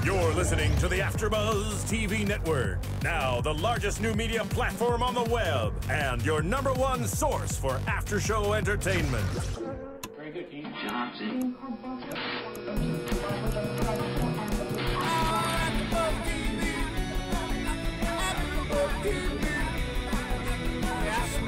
You're listening to the AfterBuzz TV network. Now the largest new media platform on the web and your #1 source for after-show entertainment. Very good, Keith. Johnson.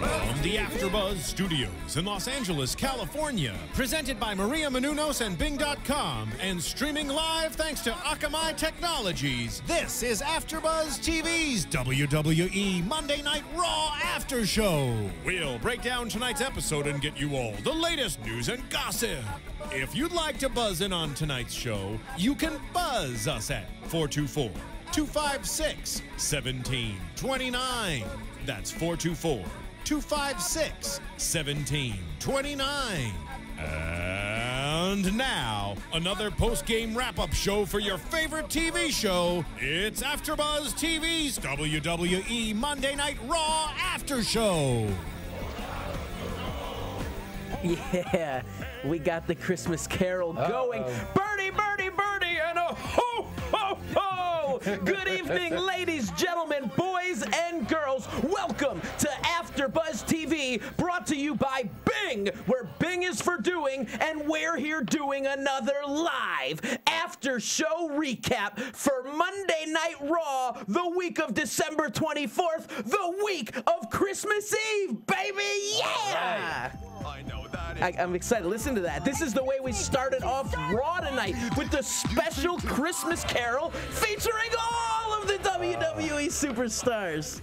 From the AfterBuzz Studios in Los Angeles, California, presented by Maria Menounos and Bing.com, and streaming live thanks to Akamai Technologies, this is AfterBuzz TV's WWE Monday Night Raw After Show. We'll break down tonight's episode and get you all the latest news and gossip. If you'd like to buzz in on tonight's show, you can buzz us at 424-256-1729. That's 424-256-1729. And now, another post-game wrap-up show for your favorite TV show. It's AfterBuzz TV's WWE Monday Night Raw After Show. Yeah, we got the Christmas Carol going. Birdie, birdie, birdie, and a ho, ho, ho! Good evening, ladies, gentlemen, boys, and girls. Welcome to AfterBuzz TV, brought to you by Bing, where Bing is for doing, and we're here doing another live after-show recap for Monday Night Raw, the week of December 24th, the week of Christmas Eve, baby! Yeah! I'm excited. Listen to that. This is the way we started off Raw tonight, with the special Christmas Carol featuring all of the WWE superstars.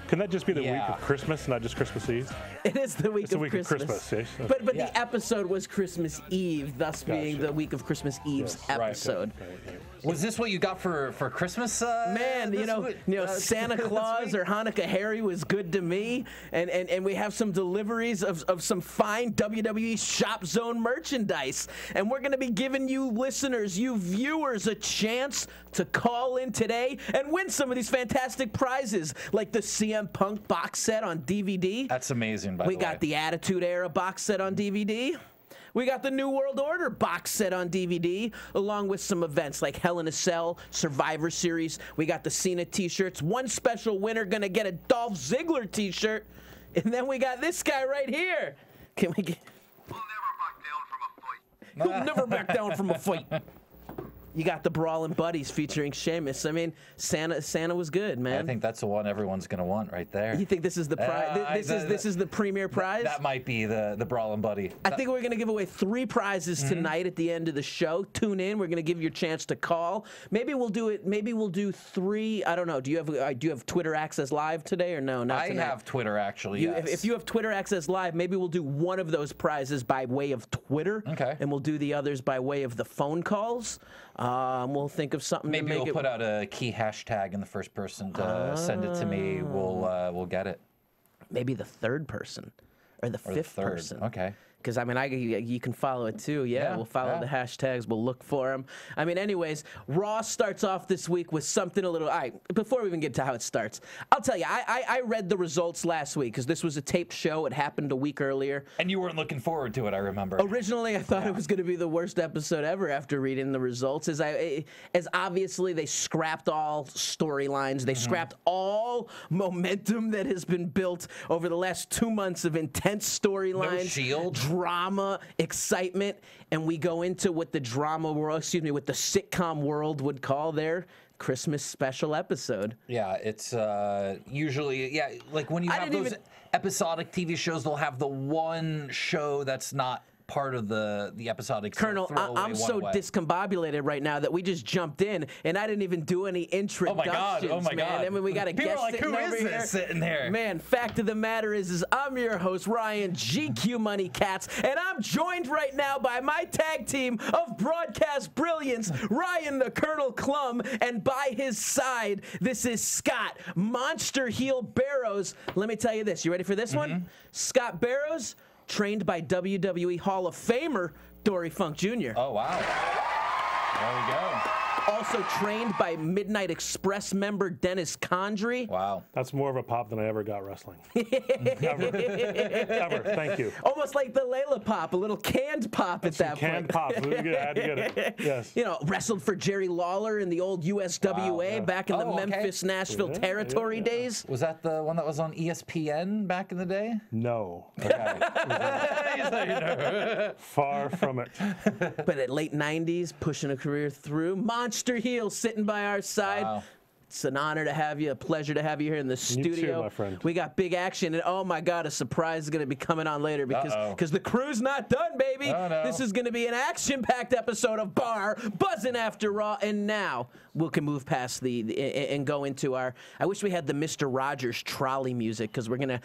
Can that just be the week of Christmas, not just Christmas Eve? It is the week, of Christmas. But the episode was Christmas Eve, thus being the week of Christmas Eve's episode. Right. Was this what you got for Christmas? Man, you know, Santa Claus or Hanukkah Harry was good to me, and we have some deliveries of some fine WWE Shop Zone merchandise, and we're going to be giving you listeners, you viewers, a chance to call in today and win some of these fantastic prizes, like the CM Punk box set on DVD. That's amazing, by the way. We got the Attitude Era box set on DVD. We got the New World Order box set on DVD, along with some events like Hell in a Cell, Survivor Series. We got the Cena t-shirts. One special winner gonna get a Dolph Ziggler t-shirt. And then we got this guy right here. Can we get... We'll never back down from a fight. He'll never back down from a fight. You got the Brawlin' Buddies featuring Sheamus. I mean, Santa was good, man. I think that's the one everyone's gonna want right there. You think this is the prize? This is the premier prize? That might be the Brawlin' Buddy. I think we're gonna give away 3 prizes tonight at the end of the show. Tune in. We're gonna give you a chance to call. Maybe we'll do it. Maybe we'll do 3. I don't know. Do you have Twitter Access Live today or no? Not tonight. I have Twitter actually. Yes. If you have Twitter Access Live, maybe we'll do one of those prizes by way of Twitter. Okay. And we'll do the others by way of the phone calls. We'll think of something. Maybe to make we'll put out a key hashtag, and the first person to send it to me will get it. Maybe the 3rd person or the 5th person. Okay. Because, I mean, you can follow it, too. Yeah, we'll follow the hashtags. We'll look for them. I mean, anyways, Raw starts off this week with something a little... All right, before we even get to how it starts, I'll tell you, I read the results last week because this was a taped show. It happened a week earlier. And you weren't looking forward to it, I remember. Originally, I thought it was going to be the worst episode ever after reading the results, as obviously they scrapped all storylines. They scrapped all momentum that has been built over the last 2 months of intense storylines. No Shield. Drama, excitement, and we go into what the drama world, what the sitcom world would call their Christmas special episode. Yeah, it's usually, like when you have those episodic TV shows, they'll have the one show that's not part of the episodic. Colonel, I'm so discombobulated right now that we just jumped in and I didn't even do any introductions. Oh my God. I mean, we got a guest sitting over here. Sitting here? Man, fact of the matter is I'm your host, Ryan GQ Money Katz, and I'm joined right now by my tag team of broadcast brilliance, Ryan the Colonel Clum, and by his side, this is Scott Monster Heel Barrows. Let me tell you this. You ready for this one? Scott Barrows, trained by WWE Hall of Famer Dory Funk Jr. Oh, wow. There we go. Also trained by Midnight Express member Dennis Condrey. Wow. That's more of a pop than I ever got wrestling. Ever. Ever. Thank you. Almost like the Layla pop, a little canned pop at that Canned point. pop. I had to get it. Yes. You know, wrestled for Jerry Lawler in the old USWA back in the Memphis, Nashville territory days. Was that the one that was on ESPN back in the day? No. Okay. Far from it. But at late 90s, pushing a career through. Monster heel sitting by our side. Wow. It's an honor to have you, a pleasure to have you here in the studio. You too, my friend. We got big action, and oh my God, a surprise is going to be coming on later because the crew's not done, baby. Oh, no. This is going to be an action-packed episode of Bar Buzzing After Raw, and now we can move past and go into our. I wish we had the Mr. Rogers trolley music because we're gonna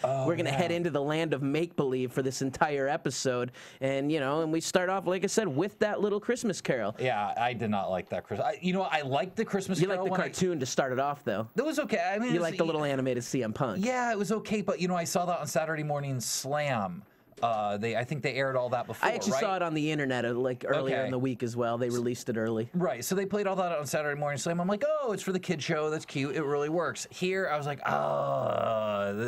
head into the land of make believe for this entire episode, and and we start off like I said with that little Christmas Carol. Yeah, I did not like that Christmas. I liked the Christmas Carol. You like the cartoon to start it off, though. That was okay. I mean, you like the little animated CM Punk. Yeah, it was okay, but I saw that on Saturday Morning Slam. I think they aired all that before. I actually saw it on the internet like earlier in the week as well. They released it early. Right, so they played all that on Saturday Morning Slam. I'm like, oh, it's for the kid show. That's cute. It really works. Here, I was like,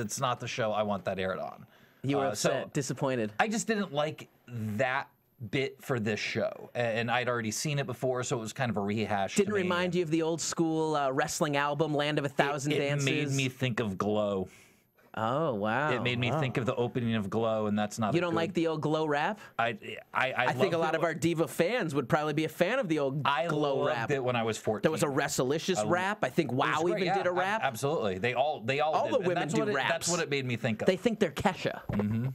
it's not the show I want that aired on. You were upset, disappointed. I just didn't like that bit for this show, and I'd already seen it before, so it was kind of a rehash. Didn't remind you of the old school wrestling album, Land of a Thousand Dances? It made me think of Glow. Oh, wow. It made me think of the opening of Glow, and that's not. You don't like the old Glow rap? I think a lot of our Diva fans would probably be a fan of the old Glow rap. I loved it when I was 14. There was a Wrestlicious rap. I think WoW even did a rap. Absolutely. They all all did. the women do raps. That's what it made me think of. They think they're Kesha. Mm-hmm.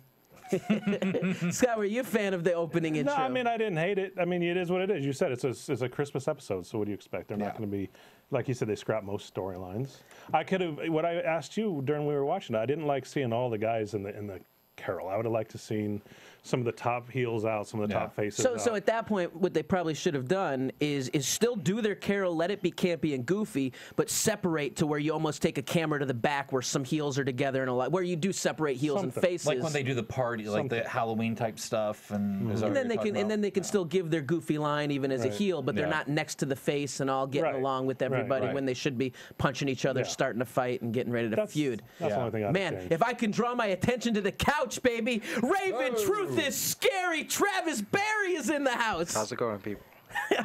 Scott, were you a fan of the opening intro? No, I mean, I didn't hate it. I mean, it is what it is. You said it's a Christmas episode, so what do you expect? They're not going to be, like you said, they scrap most storylines. What I asked you during we were watching it, I didn't like seeing all the guys in the Carol. I would have liked to seen some of the top heels out, some of the top faces out. So at that point, what they probably should have done is still do their Carol, let it be campy and goofy, but separate to where you almost take a camera to the back where some heels are together and where you do separate heels and faces. Like when they do the party, like the Halloween type stuff, and then they can still give their goofy line even as a heel, but they're not next to the face and all getting along with everybody when they should be punching each other, starting to fight and getting ready to feud. That's the only thing I'd change. If I can draw my attention to the couch, baby, Raven Truth is scary. Travis Barry is in the house. How's it going, people?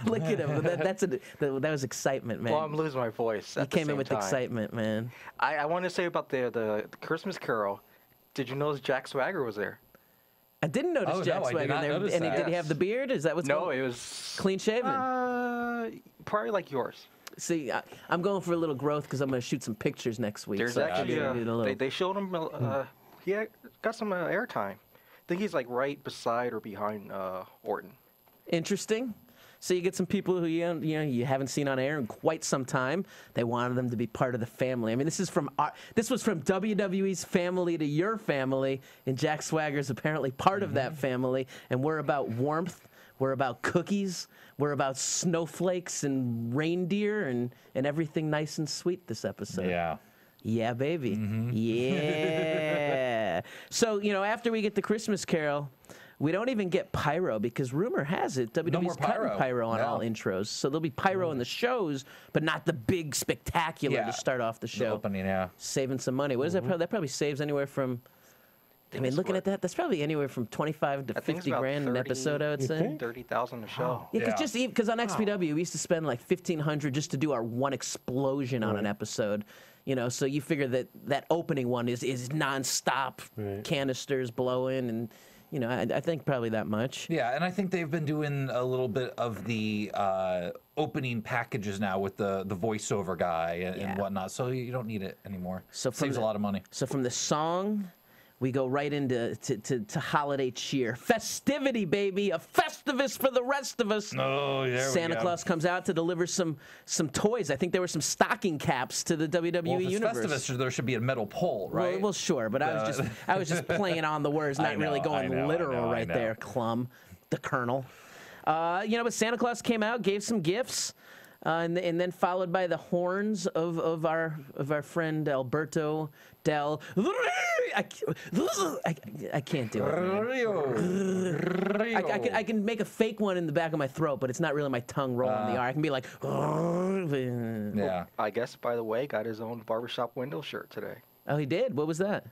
Look at him. That was excitement, man. Well, I'm losing my voice. You came in with excitement, man. I want to say about the Christmas Carol. Did you notice Jack Swagger was there? I didn't notice Jack Swagger there. And did he have the beard? Is that what's going on? No, it was clean shaven. Probably like yours. See, I'm going for a little growth because I'm going to shoot some pictures next week. There's actually they showed him. He got some airtime. I think he's like right beside or behind Orton. Interesting. So you get some people who you haven't seen on air in quite some time. They wanted them to be part of the family. I mean, this was from WWE's family to your family, and Jack Swagger's apparently part of that family. And we're about warmth. We're about cookies. We're about snowflakes and reindeer and everything nice and sweet this episode. Yeah. Yeah, baby. Yeah. So, after we get the Christmas Carol, we don't even get pyro because rumor has it WWE's cutting pyro on all intros. So there'll be pyro in the shows, but not the big spectacular to start off the show. The opening, Saving some money. What is that? That probably saves anywhere from... I mean, looking at that, that's probably anywhere from 25 to 50 grand an episode, I would say. 30,000 a show. Yeah, because on XPW, we used to spend like $1,500 just to do our one explosion on an episode. So you figure that opening one is nonstop canisters blowing, and I think probably that much. Yeah, and I think they've been doing a little bit of the opening packages now with the voiceover guy and whatnot, so you don't need it anymore. So saves a lot of money. So from the song, we go right into to holiday cheer. Festivity, baby. A Festivus for the rest of us. Oh, there Santa Claus comes out to deliver some toys. I think there were some stocking caps to the WWE universe. Festivus, there should be a metal pole, right? Well, sure, but I was just playing on the words, not really going literal right there, Clum, the Colonel. But Santa Claus came out, gave some gifts. and then followed by the horns of our friend Alberto Del. I can't do it. I can make a fake one in the back of my throat, but it's not really my tongue rolling the R. I can be like. Yeah. I guess, by the way, got his own barbershop window shirt today. Oh, he did. What was that?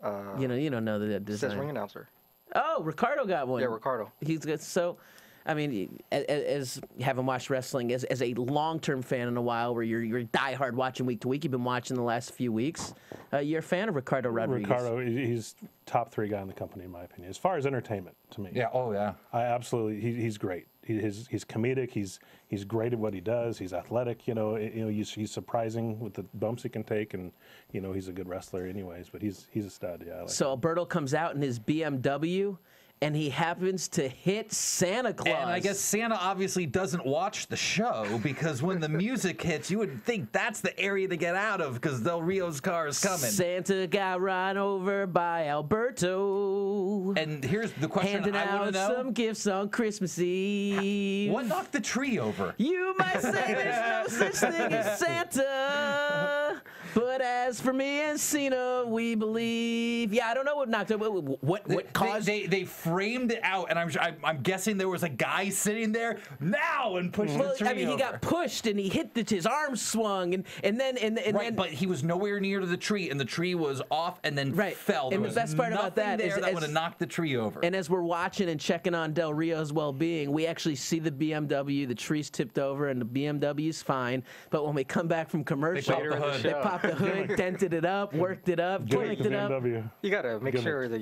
You don't know the design. Says ring announcer. Oh, Ricardo got one. Yeah, Ricardo. He's good. So, I mean, as you haven't watched wrestling, as a long-term fan in a while, where you're diehard watching week to week, you've been watching the last few weeks. You're a fan of Ricardo Rodriguez. Ricardo, he's top 3 guy in the company, in my opinion, as far as entertainment to me. Yeah. Oh, yeah. I absolutely. He's great. He's comedic. He's great at what he does. He's athletic. He's surprising with the bumps he can take, and he's a good wrestler, anyways. But he's a stud. Yeah. I like So Alberto comes out in his BMW. And he happens to hit Santa Claus. And I guess Santa obviously doesn't watch the show, because when the music hits, you would think that's the area to get out of, because Del Rio's car is coming. Santa got run over by Alberto. And here's the question handing I want to know. out some gifts on Christmas Eve. What knocked the tree over? You might say there's no such thing as Santa, but as for me and Cena, we believe. Yeah, I don't know what knocked it. What caused? They framed it out, and I'm guessing there was a guy sitting there now and pushed the tree I mean, over. he got pushed and he hit his arm swung, and then but he was nowhere near to the tree, and the tree was off and then fell. And the best part about that is that would have knocked the tree over. And as we're watching and checking on Del Rio's well-being, we actually see the BMW, the tree's tipped over, and the BMW's fine. But when we come back from commercial, they popped the hood, dented it up, worked it up, cranked it up. You gotta make sure that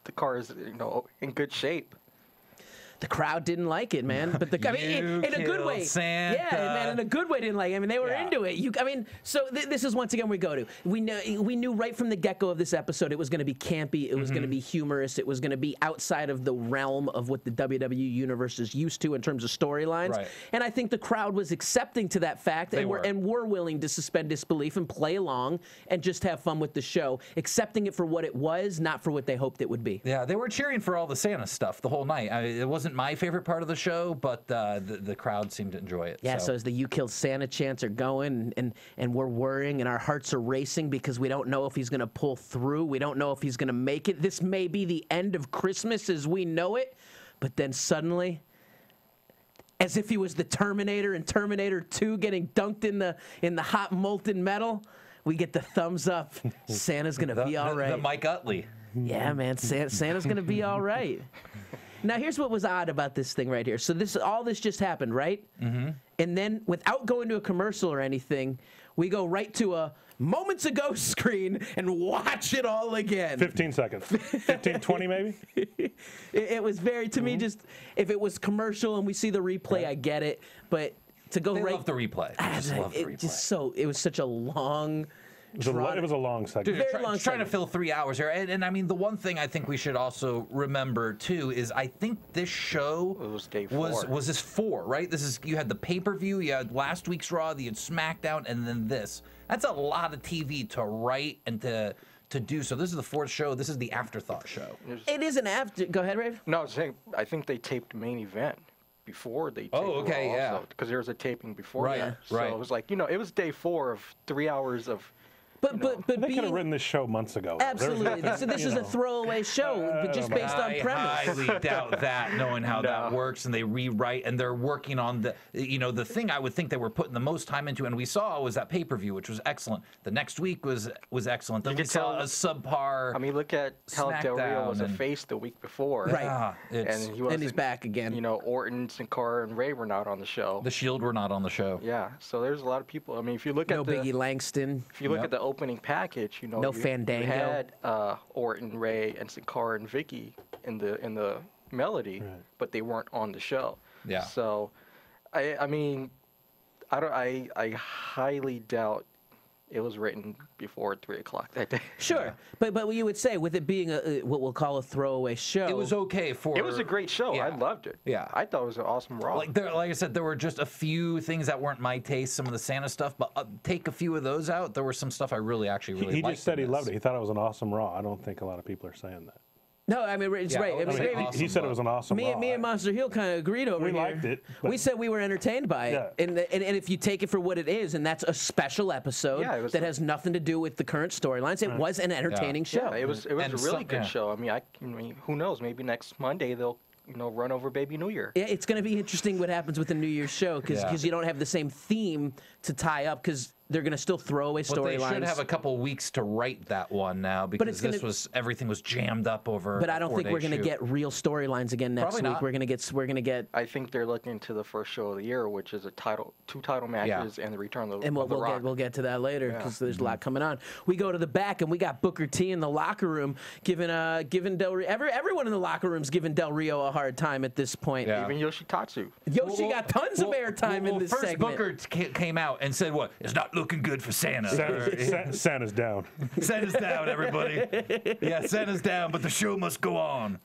the car is in good shape. The crowd didn't like it, man. But I mean, in a good way. Santa. Yeah, man, in a good way, didn't like it. I mean, they were into it. So this is once again we go to. We knew right from the get-go of this episode it was going to be campy. It was going to be humorous. It was going to be outside of the realm of what the WWE universe is used to in terms of storylines. Right. And I think the crowd was accepting to that fact, and were willing to suspend disbelief and play along and just have fun with the show, accepting it for what it was, not for what they hoped it would be. Yeah, they were cheering for all the Santa stuff the whole night. It wasn't my favorite part of the show, but the crowd seemed to enjoy it. Yeah, so as the "You Killed Santa" chants are going, and we're worrying, and our hearts are racing because we don't know if he's going to pull through. We don't know if he's going to make it. This may be the end of Christmas as we know it, but then suddenly, as if he was the Terminator in Terminator 2 getting dunked in the hot molten metal, we get the thumbs up. Santa's going to be all right. The Mike Utley. Yeah, man, Santa's going to be all right. Now, here's what was odd about this thing right here. So all this just happened, right? Mm-hmm. And then, without going to a commercial or anything, we go right to a moments ago screen and watch it all again. 15 seconds. 15, 20 maybe? It was very, to me, just, if it was commercial and we see the replay, I get it. But to go love the replay. It was such a long... It was a long segment. Dude, trying to fill 3 hours here. And I mean, the one thing I think we should also remember, too, is I think this show was day 4. Was this 4, right? You had the pay-per-view, you had last week's Raw, you had SmackDown, and then this. That's a lot of TV to write and to do. So this is the 4th show. This is the afterthought show. It is an after... Go ahead, Rave. No, I was saying, I think they taped main event before they taped Raw also, because there was a taping before that. So it was like, it was day 4 of 3 hours of... But they could have written this show months ago. Absolutely. So this is a throwaway show, but just based on premise. I highly doubt that, knowing how that works, and they rewrite, and they're working on the thing I would think they were putting the most time into, and we saw was that pay-per-view, which was excellent. The next week was excellent. Then we saw a subpar. I mean, look at how Del Rio was a face the week before. Right. And he's back again. Orton, Sin Cara, and Ray were not on the show. The Shield were not on the show. Yeah. So there's a lot of people. I mean, if you look at Biggie Langston. If you look at the opening package, no Fandango. You had Orton, Ray, and Sin Cara and Vicky in the melody, but they weren't on the show. Yeah. So, I mean, I highly doubt it was written before 3 o'clock that day. Sure, but what you would say, with it being what we'll call a throwaway show, it was okay for. It was a great show. Yeah. I loved it. Yeah, I thought it was an awesome Raw. Like I said, there were just a few things that weren't my taste. Some of the Santa stuff, but take a few of those out. There was some stuff I actually really liked. He just said he loved it. He thought it was an awesome Raw. I don't think a lot of people are saying that. No, I mean, it's right. He said it was an awesome Me and Monster Heel kind of agreed over here. We liked it. We said we were entertained by it. And if you take it for what it is, and that's a special episode that has nothing to do with the current storylines, it was an entertaining show. Yeah, it was a really good show. I mean, who knows? Maybe next Monday they'll run over Baby New Year. Yeah, it's going to be interesting what happens with the New Year's show because you don't have the same theme to tie up because they're going to still throw away storylines. But they should have a couple weeks to write that one now because everything was jammed up over. But I don't think we're going to get real storylines again next week. Not. We're going to get. I think they're looking to the first show of the year, which is two title matches and the return of the Rock. We'll get to that later because there's a lot coming on. We go to the back and we got Booker T in the locker room giving Del Rio. Everyone in the locker room's giving Del Rio a hard time at this point. Yeah. Even Yoshitatsu. Yoshi got tons of airtime in this segment. First Booker came out and said, "What? It's not looking good for Santa." Santa's down. Santa's down, everybody. Yeah, Santa's down, but the show must go on.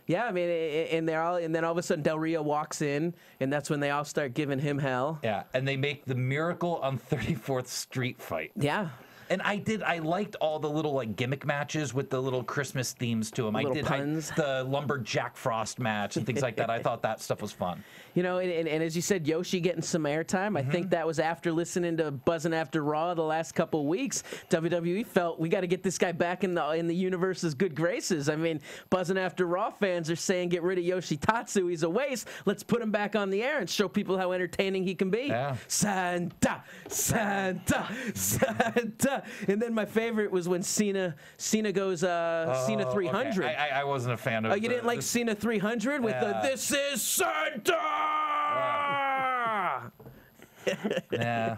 Yeah, I mean, and then all of a sudden Del Rio walks in, and that's when they all start giving him hell. Yeah, and they make the Miracle on 34th Street fight. Yeah. And I liked all the little gimmick matches with the little Christmas themes to them. Puns. The Lumberjack Frost match and things like that. I thought that stuff was fun. And as you said, Yoshi getting some airtime. I think that was after listening to Buzzing After Raw the last couple of weeks. WWE felt we got to get this guy back in the universe's good graces. I mean, Buzzing After Raw fans are saying get rid of Yoshitatsu. He's a waste. Let's put him back on the air and show people how entertaining he can be. Yeah. Santa, Santa, Santa. And then my favorite was when Cena goes Cena 300. Okay. I wasn't a fan of. Oh, you didn't like Cena 300 with the "This is Santa." Yeah.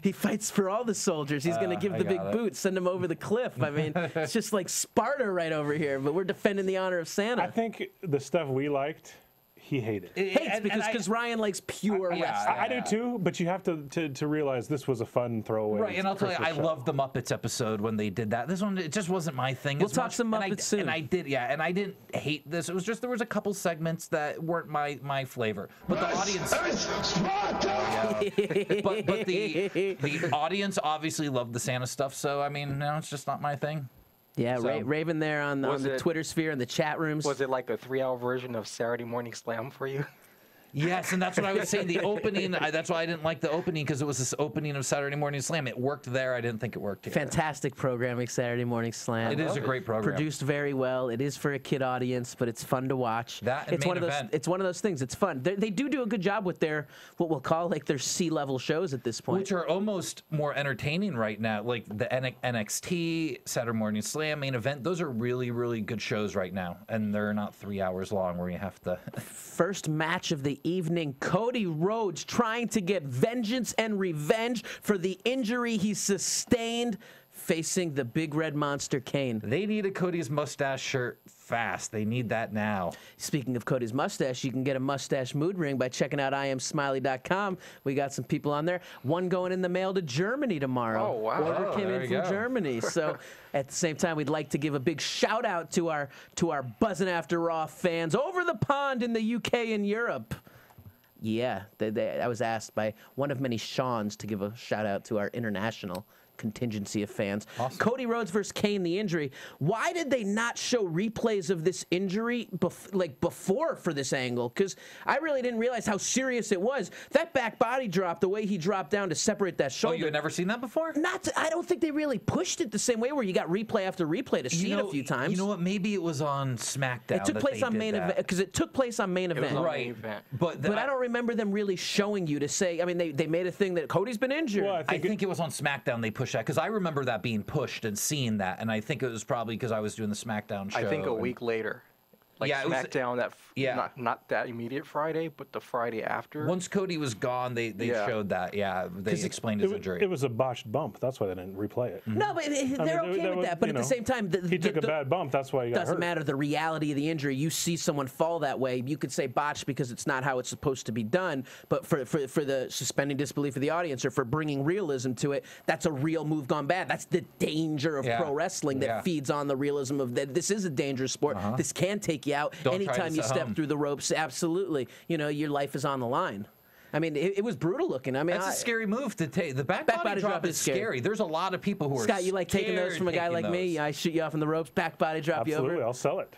He fights for all the soldiers. He's going to give the big boot, send them over the cliff. I mean, it's just like Sparta right over here. But we're defending the honor of Santa. I think the stuff we liked, he hated. Hates because Ryan likes pure wrestling. I do too, but you have to realize this was a fun throwaway. Right, and I'll tell you, I loved the Muppets episode when they did that. This one, it just wasn't my thing. We'll talk some Muppets soon. And I didn't hate this. It was just there was a couple segments that weren't my flavor. But the audience, but the audience obviously loved the Santa stuff. So I mean, no, it's just not my thing. Yeah, so, Raven there on the Twitter sphere and the chat rooms. Was it like a 3-hour version of Saturday Morning Slam for you? Yes, and that's what I was saying. The opening, that's why I didn't like the opening, because it was this opening of Saturday Morning Slam. It worked there. I didn't think it worked here. Fantastic programming, Saturday Morning Slam. It is a great program. Produced very well. It is for a kid audience, but it's fun to watch. That and Main Event. It's one of those things. It's fun. They do a good job with their, what we'll call like their C-level shows at this point. Which are almost more entertaining right now. Like the NXT, Saturday Morning Slam, Main Event. Those are really, really good shows right now. And they're not 3 hours long where you have to... First match of the evening, Cody Rhodes trying to get vengeance and revenge for the injury he sustained facing the Big Red Monster Kane. They need a Cody's mustache shirt fast. They need that now. Speaking of Cody's mustache, you can get a mustache mood ring by checking out IamSmiley.com. We got some people on there. One going in the mail to Germany tomorrow. Oh, wow. Order came in from Germany. So at the same time, we'd like to give a big shout out to our Buzzin' After Raw fans over the pond in the UK and Europe. Yeah, I was asked by one of many Seans to give a shout out to our international contingency of fans. Awesome. Cody Rhodes versus Kane, the injury. Why did they not show replays of this injury before for this angle? Because I really didn't realize how serious it was. That back body drop, the way he dropped down to separate that shoulder. Oh, you had never seen that before? I don't think they really pushed it the same way where you got replay after replay to see it a few times. You know what? Maybe it was on SmackDown. It took place on main event because it took place on main event. Right. But I don't remember them really showing you to say. I mean, they made a thing that Cody's been injured. Well, I think it was on SmackDown they pushed that because I remember that being pushed and seeing that, and I think it was probably because I was doing the SmackDown show. I think a week later. Like SmackDown, not that immediate Friday, but the Friday after. Once Cody was gone, they showed that. Yeah, they explained his injury. It was a botched bump. That's why they didn't replay it. Mm-hmm. No, but they're okay with that. But at the same time, he took a bad bump. That's why he got hurt. Doesn't matter the reality of the injury. You see someone fall that way, you could say botched because it's not how it's supposed to be done. But for the suspending disbelief of the audience or for bringing realism to it, that's a real move gone bad. That's the danger of pro wrestling that feeds on the realism of that. This is a dangerous sport. This can take you out. Anytime you step through the ropes, absolutely, your life is on the line. I mean, it was brutal looking. I mean, that's a scary move to take. The back body drop is scary. There's a lot of people who are Scott, you like taking those from a guy like me? I shoot you off in the ropes, back body drop you over. Absolutely, I'll sell it.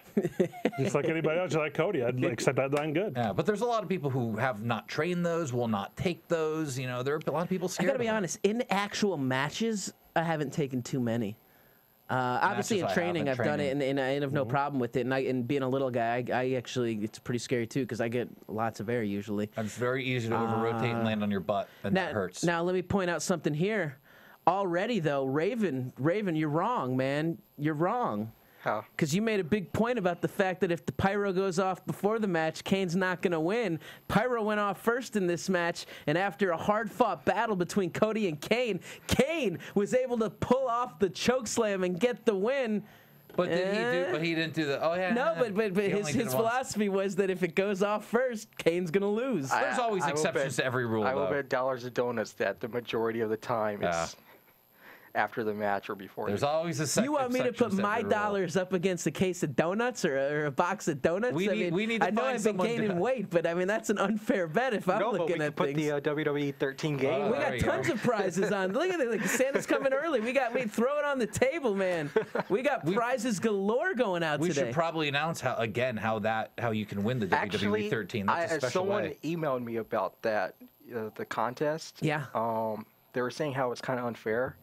Just like anybody else, like Cody, except I'd line good. Yeah, but there's a lot of people who have not trained those, will not take those. You know, there are a lot of people scared. I gotta be honest. In actual matches, I haven't taken too many. Obviously, in training, I've done it, and I have no problem with it. And being a little guy, I actually, it's pretty scary too, because I get lots of air usually. And it's very easy to over-rotate and land on your butt, and that hurts. Now, let me point out something here. Already, though, Raven, you're wrong, man. You're wrong. How? Because you made a big point about the fact that if the pyro goes off before the match, Kane's not going to win. Pyro went off first in this match, and after a hard-fought battle between Cody and Kane, Kane was able to pull off the chokeslam and get the win. But did he do? But he didn't do the. Oh yeah. No, but his philosophy was that if it goes off first, Kane's gonna lose. There's always exceptions to every rule. I will bet dollars of donuts that the majority of the time it's after the match or before. There's always a second. You want me to put my dollars up against a case of donuts or a box of donuts? We need to I know find I've been gaining weight, but I mean that's an unfair bet if I'm looking at things. things. Put the WWE 13 game. We got tons of prizes on. Look at it, like Santa's coming early. We throw it on the table, man. We got prizes galore going out today. We should probably announce how you can win the WWE 13. That's a special someone emailed me about that the contest. Yeah. They were saying how it's kind of unfair,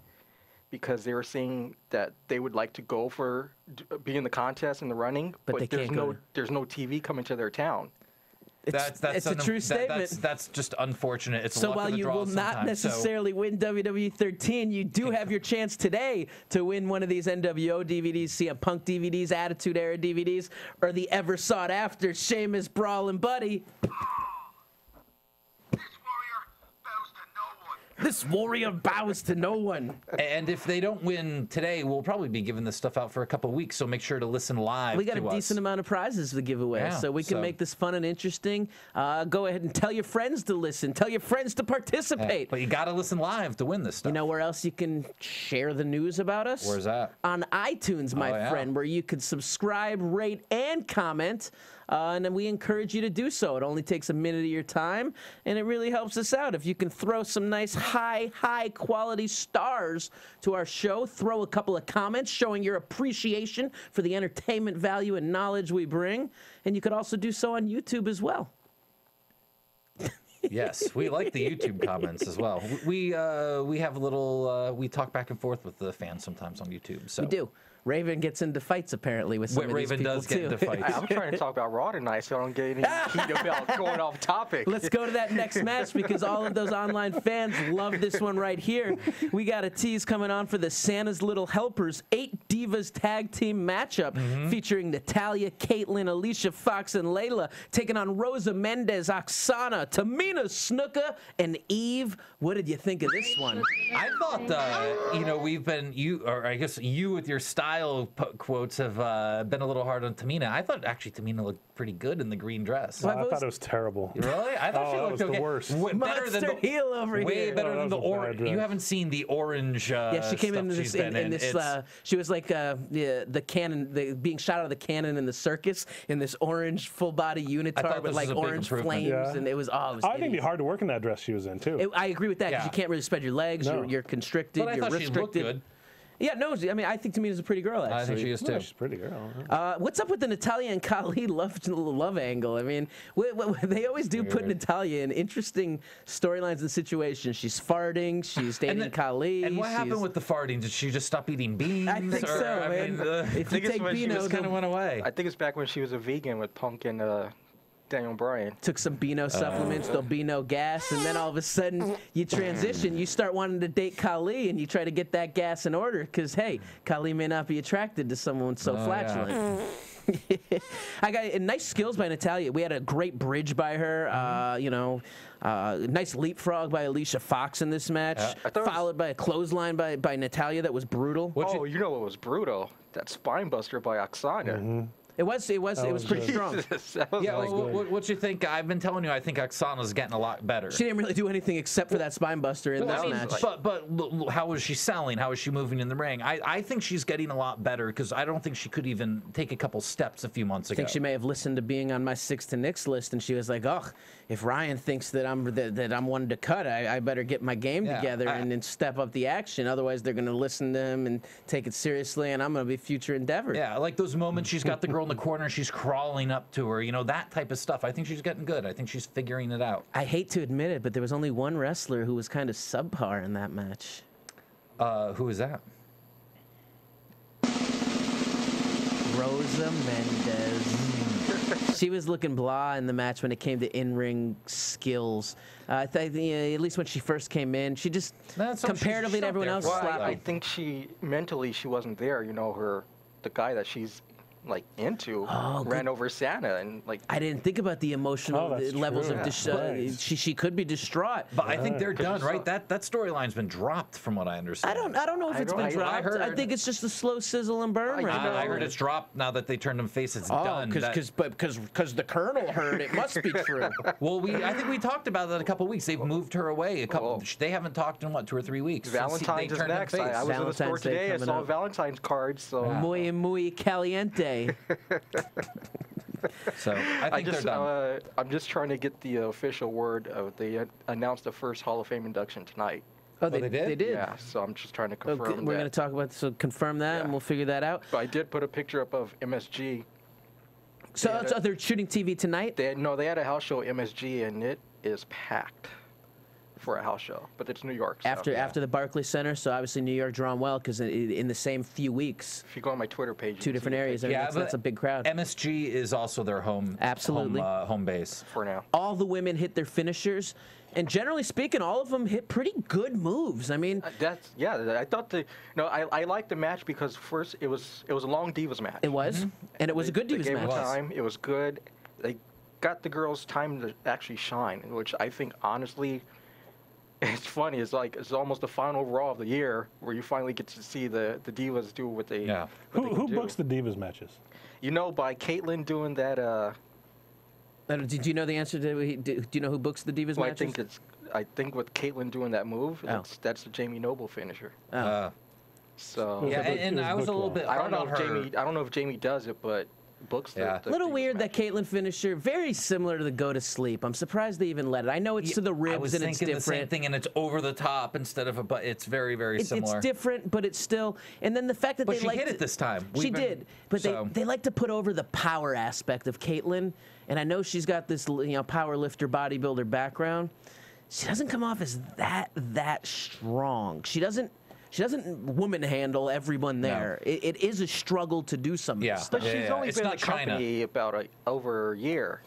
because they were saying that they would like to go for be in the contest in the running, but there's no TV coming to their town. It's a true statement. That's just unfortunate. It's so while you will not necessarily win WWE 13, you do have your chance today to win one of these NWO DVDs, CM Punk DVDs, Attitude Era DVDs, or the ever sought after Sheamus Brawl and Buddy. This warrior bows to no one. And if they don't win today, we'll probably be giving this stuff out for a couple of weeks, so make sure to listen live. We got a decent amount of prizes to give away, so we can make this fun and interesting. Go ahead and tell your friends to listen. Tell your friends to participate. But you got to listen live to win this stuff. You know where else you can share the news about us? Where's that? On iTunes, my friend, where you can subscribe, rate, and comment. And then we encourage you to do so. It only takes a minute of your time, and it really helps us out. If you can throw some nice high quality stars to our show, throw a couple of comments showing your appreciation for the entertainment value and knowledge we bring, and you could also do so on YouTube as well. Yes, we like the YouTube comments as well. We have a little we talk back and forth with the fans sometimes on YouTube. So we do. Raven gets into fights apparently with some of these people does get into fights. I'm trying to talk about Raw tonight, so I don't get any heat about going off topic. Let's go to that next match, because all of those online fans love this one right here. We got a tease coming on for the Santa's Little Helpers 8 Divas Tag Team matchup featuring Natalya, Caitlyn, Alicia Fox, and Layla taking on Rosa Mendez, Oksana, Tamina Snuka, and Eve. What did you think of this one? I thought, we've been, you with your style quotes have been a little hard on Tamina. I thought actually Tamina looked pretty good in the green dress. I thought it was terrible. Really? I thought she looked okay. The worst. Better than the heel over here. Way better than the orange. You haven't seen the orange. Yeah, she came into this in this. She was like the cannon, being shot out of the cannon in the circus in this orange full body unitard with like orange flames, and it was. I think it'd be hard to work in that dress she was in too. I agree with that, because you can't really spread your legs. No. You're constricted. But you're restricted. She looked good. Yeah, no, I mean, I think Tamina's a pretty girl, actually. I think she is, too. She's a pretty girl. What's up with the Natalya and Khali love angle? I mean, they always do put Natalya in interesting storylines and situations. She's farting, she's dating Khali. And what happened with the farting? Did she just stop eating beans? I think so, man. If you take Beano, kind of went away. I think it's back when she was a vegan with Punk and Daniel Bryan. Took some Beano supplements, there'll be no gas, and then all of a sudden you transition. You start wanting to date Khali, and you try to get that gas in order, because, hey, Khali may not be attracted to someone so flatulent. I got nice skills by Natalya. We had a great bridge by her. Nice leapfrog by Alicia Fox in this match, followed by a clothesline by Natalya that was brutal. You know what was brutal? That spine buster by Oksana. It was pretty strong. Yeah, what you think? I've been telling you, I think Oksana's getting a lot better. She didn't really do anything except for that spine buster in this match. But how is she selling? How is she moving in the ring? I think she's getting a lot better because I don't think she could even take a couple steps a few months ago. I think she may have listened to being on my 6 to Nick's list, and she was like, "Oh, if Ryan thinks that I'm one to cut, I better get my game together and step up the action. Otherwise, they're going to listen to him and take it seriously, and I'm going to be future endeavored." Yeah, like those moments she's got the girl in the corner, she's crawling up to her, that type of stuff. I think she's getting good. I think she's figuring it out. I hate to admit it, but there was only one wrestler who was kind of subpar in that match. Who is that? Rosa Mendez. She was looking blah in the match when it came to in-ring skills. I think at least when she first came in, she just comparatively to everyone else. I think mentally she wasn't there. The guy that she's into ran over Santa and I didn't think about the emotional levels of she could be distraught. But I think they're done, right? That storyline's been dropped from what I understand. I don't know if it's been dropped. I think it's just a slow sizzle and burn right now. I heard it's dropped now that they turned him face. It's done. Because the Colonel heard it must be true. Well, I think we talked about that a couple weeks. They've moved her away. They haven't talked in 2 or 3 weeks. Valentine's is next. I was in the store today. I saw Valentine's cards. So muy caliente. So I think they're done. I'm just trying to get the official word of they announced the first Hall of Fame induction tonight. Oh, they did? They did? Yeah, so I'm just trying to confirm that. We're going to talk about confirm that, and we'll figure that out. But I did put a picture up of MSG. So they're shooting TV tonight? They had a house show at MSG, and it is packed for a house show, but it's New York. So, after the Barclays Center, so obviously New York drawn well because in the same few weeks. If you go on my Twitter page, 2 different areas. That's a big crowd. MSG is also their home base for now. All the women hit their finishers, and generally speaking, all of them hit pretty good moves. I mean, I thought I liked the match because first it was a long Divas match. It was, and it was a good Divas match. Time. It was good. They got the girls time to actually shine, which I think honestly. It's funny. It's almost the final Raw of the year where you finally get to see the Divas do what they. Yeah. Who books the Divas matches? By Caitlyn doing that. Did you know the answer to? Do you know who books the Divas matches? I think with Caitlyn doing that move, that's the Jamie Noble finisher. So and I was a little bit. I don't know if Jamie does it, but. Books a little weird that Caitlyn finisher, very similar to the go to sleep. I'm surprised they even let it. I know it's to the ribs and it's different. The same thing, and it's over the top instead of but it's very, very similar. It's different, but it's still. And then the fact that she hit it this time. She did, but they like to put over the power aspect of Caitlyn, and I know she's got this power lifter, bodybuilder background. She doesn't come off as that strong. She doesn't woman handle everyone there. No. It is a struggle to do some of this stuff. But she's only been in the company about over a year,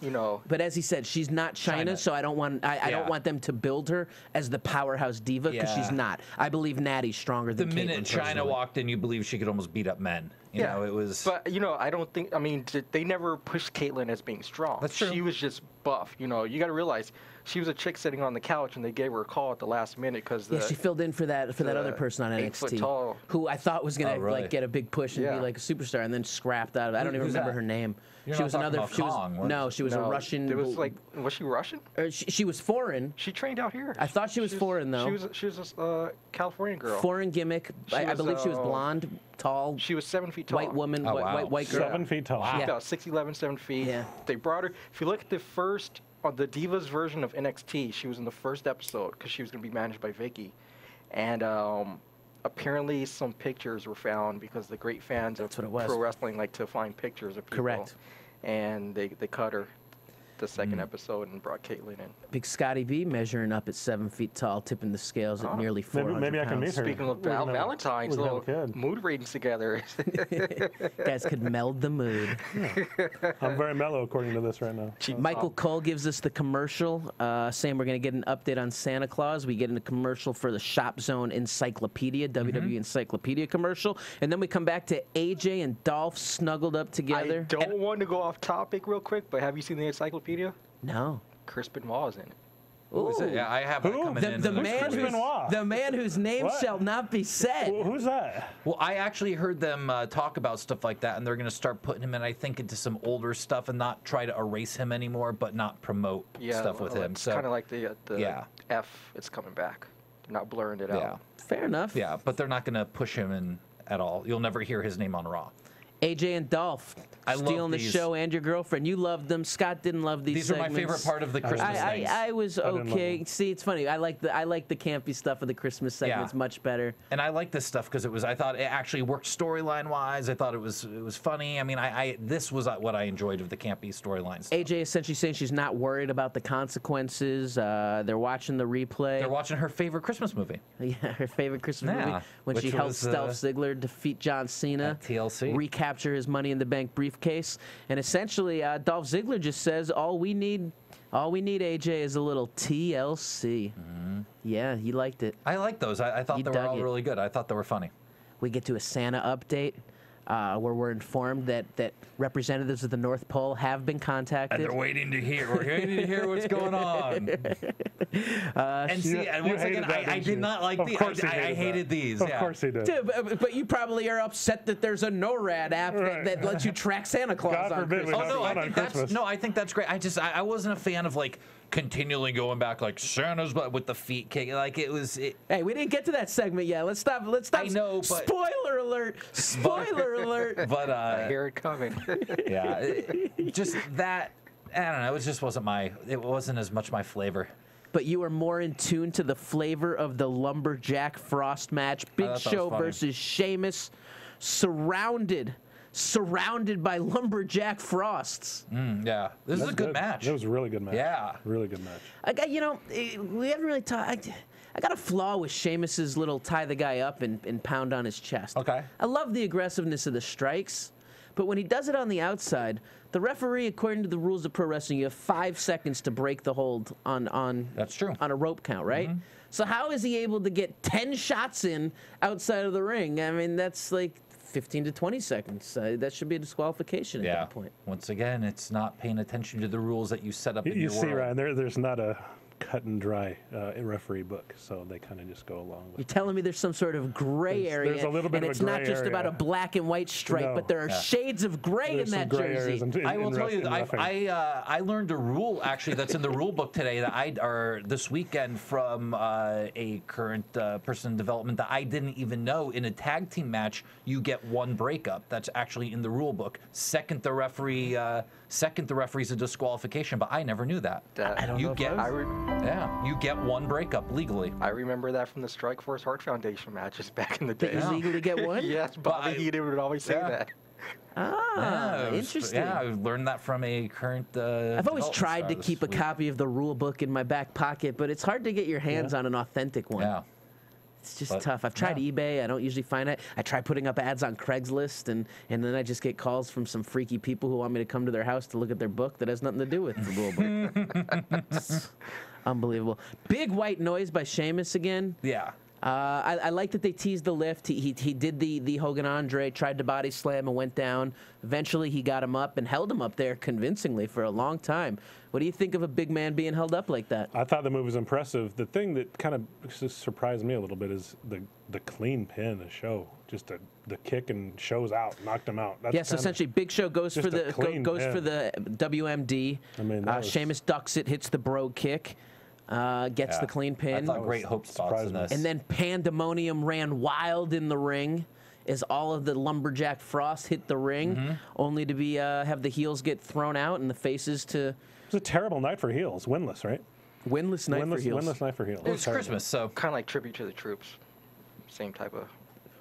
But as he said, she's not China. So I don't want them to build her as the powerhouse diva because she's not. I believe Natty's stronger than Caitlyn. The minute China walked in, you believe she could almost beat up men. You know, it was. But I don't think. I mean, they never pushed Caitlyn as being strong. That's true. She was just buff. You got to realize she was a chick sitting on the couch, and they gave her a call at the last minute because she filled in for that other person on NXT who I thought was gonna get a big push and be like a superstar, and then scrapped out of it. I don't even remember her name. She was another. She was a Russian. It was was she Russian? She was foreign. She trained out here. I thought she was foreign though. She was a Californian girl. Foreign gimmick. I believe she was blonde, tall. She was 7 feet tall. White woman, white girl. 7 feet tall. She's about 6'11", 7 feet. Yeah. They brought her. If you look at the Divas version of NXT, she was in the first episode because she was going to be managed by Vicky, and apparently some pictures were found because the great fans of pro wrestling like to find pictures of people. Correct. And they cut her the second episode and brought Caitlyn in. Big Scotty B measuring up at 7 feet tall, tipping the scales at nearly 400 maybe I can meet her. Speaking of Valentine's, little mood ratings together. Guys could meld the mood. I'm very mellow according to this right now. Michael Cole gives us the commercial saying we're going to get an update on Santa Claus. We get in a commercial for the Shop Zone Encyclopedia, WWE Encyclopedia commercial. And then we come back to AJ and Dolph snuggled up together. I don't want to go off topic real quick, but have you seen the Encyclopedia? No. Chris Benoit is in it. Who is it? Yeah, I have that coming in. The man whose name shall not be said. Who's that? Well, I actually heard them talk about stuff like that, and they're going to start putting him in, I think, into some older stuff and not try to erase him anymore, but not promote stuff with him. It's So kind of like the F. It's coming back. They're not blurring it out. Fair enough. Yeah, but they're not going to push him in at all. You'll never hear his name on Raw. AJ and Dolph stealing the show and your girlfriend. You loved them. Scott didn't love these segments. Are my favorite part of the Christmas things. I was okay. See, it's funny. I like the campy stuff of the Christmas segments much better. And I like this stuff because I thought it actually worked storyline wise. I thought it was funny. I mean, this was what I enjoyed of the campy storyline stuff. AJ essentially saying she's not worried about the consequences. They're watching the replay. They're watching her favorite Christmas movie. Yeah, her favorite Christmas movie when she helped Dolph Ziggler defeat John Cena. At TLC. Recapture his Money in the Bank briefcase, and essentially Dolph Ziggler just says all we need AJ is a little TLC. Yeah, he liked it. I like those. I thought they were all really good. I thought they were funny. We get to a Santa update where we're informed that representatives of the North Pole have been contacted. And they're waiting to hear. We're waiting to hear what's going on. And see, once again, I did not like these. I hated these. Of course he did. But you probably are upset that there's a NORAD app that lets you track Santa Claus on Christmas. I think that's great. I wasn't a fan of like continually going back like Santa's but with the feet kick. Like it was. Hey, we didn't get to that segment yet. Let's stop. I know, but spoiler alert. Spoiler alert. But I hear it coming. Yeah, just that. I don't know. It just wasn't It wasn't as much my flavor. But you were more in tune to the flavor of the Lumberjack Frost match. Big Show versus Sheamus, surrounded by Lumberjack Frosts. Yeah, this is a good match. It was a really good match. Yeah, really good match. We haven't really talked. I got a flaw with Sheamus's little tie the guy up and pound on his chest. Okay. I love the aggressiveness of the strikes, but when he does it on the outside, the referee, according to the rules of pro wrestling, you have 5 seconds to break the hold on That's true. On a rope count, right? So how is he able to get 10 shots in outside of the ring? I mean, that's like 15 to 20 seconds. That should be a disqualification at that point. Once again, it's not paying attention to the rules that you set up in your world. You see, Ryan, there's not a cut and dry referee book, so they kind of just go along with it. You're telling me there's some sort of gray area, there's a little bit and of it's a gray not just area. about a black and white stripe, but there are shades of gray in that jersey. I will tell you, I learned a rule actually that's in the rule book today this weekend from a current person in development that I didn't even know. In a tag team match, you get 1 breakup. That's actually in the rule book. Second, the referee's a disqualification, but I never knew that. I don't know. You get 1 breakup legally. I remember that from the Strikeforce Heart Foundation matches back in the day. You legally get 1? Yes, Bobby Heenan would always say that. Interesting. Yeah, I learned that from a current. I've always tried to keep a copy of the rule book in my back pocket, but it's hard to get your hands on an authentic one. Yeah. It's just tough. I've tried eBay. I don't usually find it. I try putting up ads on Craigslist, and then I just get calls from some freaky people who want me to come to their house to look at their book that has nothing to do with the rule book. Unbelievable. Big white noise by Sheamus again. Yeah. I like that they teased the lift. He did the Hogan Andre, tried to body slam and went down. Eventually, he got him up and held him up there convincingly for a long time. What do you think of a big man being held up like that? I thought the move was impressive. The thing that kind of just surprised me a little bit is the clean pin, the show. Just the kick and Show's out, knocked him out. That's so essentially, Big Show goes for the WMD. I mean, Sheamus ducks it, hits the Brogue kick. Gets the clean pin. I thought great hope spots in this. And then pandemonium ran wild in the ring as all of the Lumberjack Frost hit the ring, only to be have the heels get thrown out and the faces to... It was a terrible night for heels. Winless, right? Winless night for heels. Winless night for heels. It was Christmas, so... Kind of like Tribute to the Troops. Same type of...